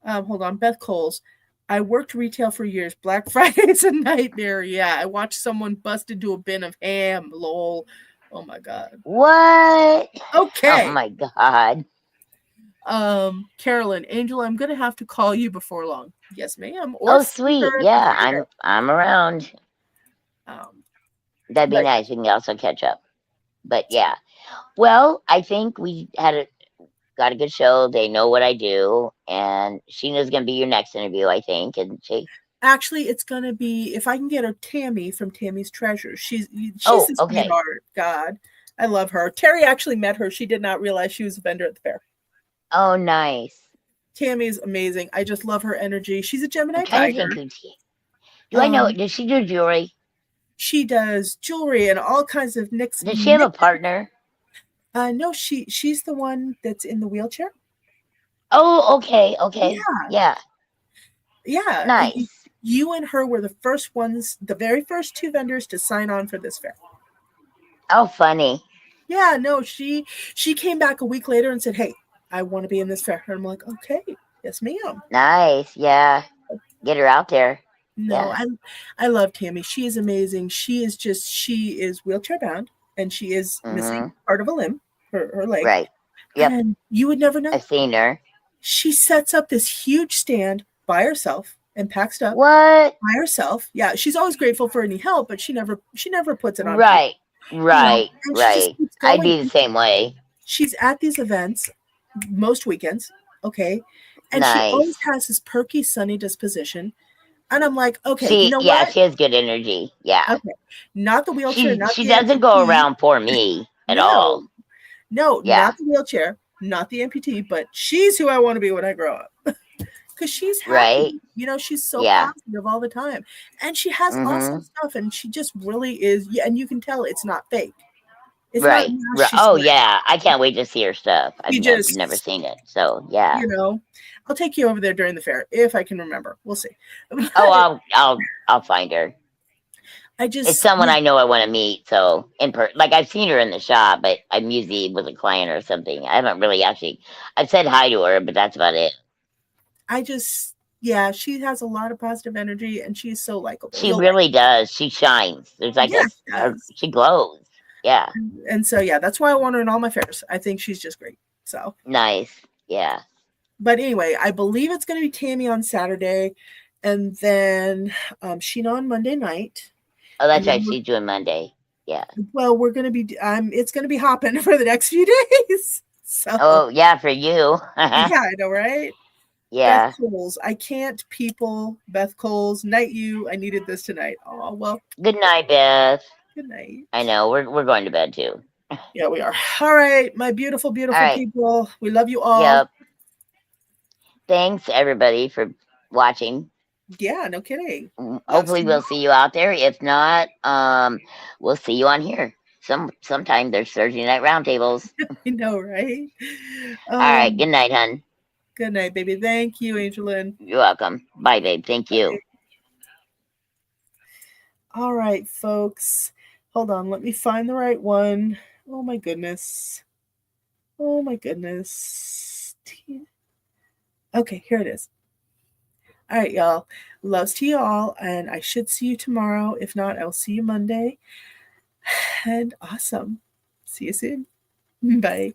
Hold on, Beth Coles. I worked retail for years. Black Friday's a nightmare. Yeah, I watched someone bust into a bin of ham. Lol. Oh my god. What? Okay. Oh my god. Carolyn, Angel, I'm gonna have to call you before long. Yes, ma'am. Or Oh, sweet. Yeah, I'm around. That'd be but, nice. We can also catch up. But yeah. Well, I think we had got a good show. They know what I do, and Sheena's gonna be your next interview, I think, isn't she? Actually, it's gonna be if I can get her Tammy from Tammy's Treasures. She's Oh, a okay. sweetheart. God, I love her. Terry actually met her. She did not realize she was a vendor at the fair. Oh, nice. Tammy is amazing. I just love her energy. She's a I'm Gemini trying to think tiger. who. Do I know? Um, Does she do jewelry? she does jewelry and all kinds of Does she have a knickknacks. partner? No, she's the one that's in the wheelchair. Oh, okay, okay. Yeah, Yeah, yeah. nice. You and her were the first ones, the very first two vendors to sign on for this fair. Oh, funny. Yeah, no, she came back a week later and said, "Hey, I want to be in this fair." And I'm like, "Okay, yes, ma'am." Nice. Yeah. Get her out there. No, Yeah. I love Tammy. She is amazing. She is wheelchair bound and she is missing Mm-hmm. part of a limb, her leg. Right. Yep. And you would never know. I've seen her. She sets up this huge stand by herself and packs it up What? by herself. Yeah, she's always grateful for any help, but she never puts it on people, Right. Right. and she just Right. keeps I'd going. be the same way. She's at these events most weekends, okay? And she always Nice. has this perky, sunny disposition. And I'm like, okay, you She, know yeah, what? she has good energy. Yeah. Okay, not the wheelchair, not She the doesn't go amputee. around for me at No, all. no, Yeah. not the wheelchair, not the amputee, but she's who I want to be when I grow up. Because she's happy. Right. She's so Yeah. positive all the time. And she has awesome Mm-hmm. stuff. And she just really is. Yeah, and you can tell it's not fake. It's not Right. now Right. she's Oh, smiling. yeah. I can't wait to see her stuff. I've She never just, seen it. So, yeah. I'll take you over there during the fair if I can remember. We'll see. Oh, But I'll find her. I It's just, someone yeah, I know I want to meet. So like I've seen her in the shop, but I'm usually with a client or something. I haven't really actually. I've said hi to her, but that's about it. yeah, she has a lot of positive energy and she's so likable. She You'll like really does. She shines. There's her. like Yeah, she does. she glows. Yeah, And so, yeah, that's why I want her in all my fairs. I think she's just great. So, nice. Yeah. but anyway, I believe it's going to be Tammy on Saturday and then Sheena on Monday night. Oh, And that's then right. She's doing Monday. Yeah. we're going to be, it's going to be hopping for the next few days. So, Oh, yeah, for you. yeah, I know, right? Beth Yeah. Coles. I can't people. Beth Coles. Night you. I needed this tonight. Oh, well, Good night, Beth. good night. I know we're going to bed too. Yeah, we are. All right, my beautiful, All beautiful right. people. We love you all. Yep. Thanks everybody for watching. Yeah, no kidding. Hopefully See we'll see you out there. If not, we'll see you on here. Sometime there's Thursday night roundtables. I know, right? All right. Good night, hun. Good night, baby. Thank you, AngelLynn. You're welcome. Bye, babe. Thank you. All right, folks. Hold on. Let me find the right one. Oh, my goodness. Oh, my goodness. Okay, here it is. All right, y'all. Loves to y'all, and I should see you tomorrow. If not, I'll see you Monday. And awesome. See you soon. Bye.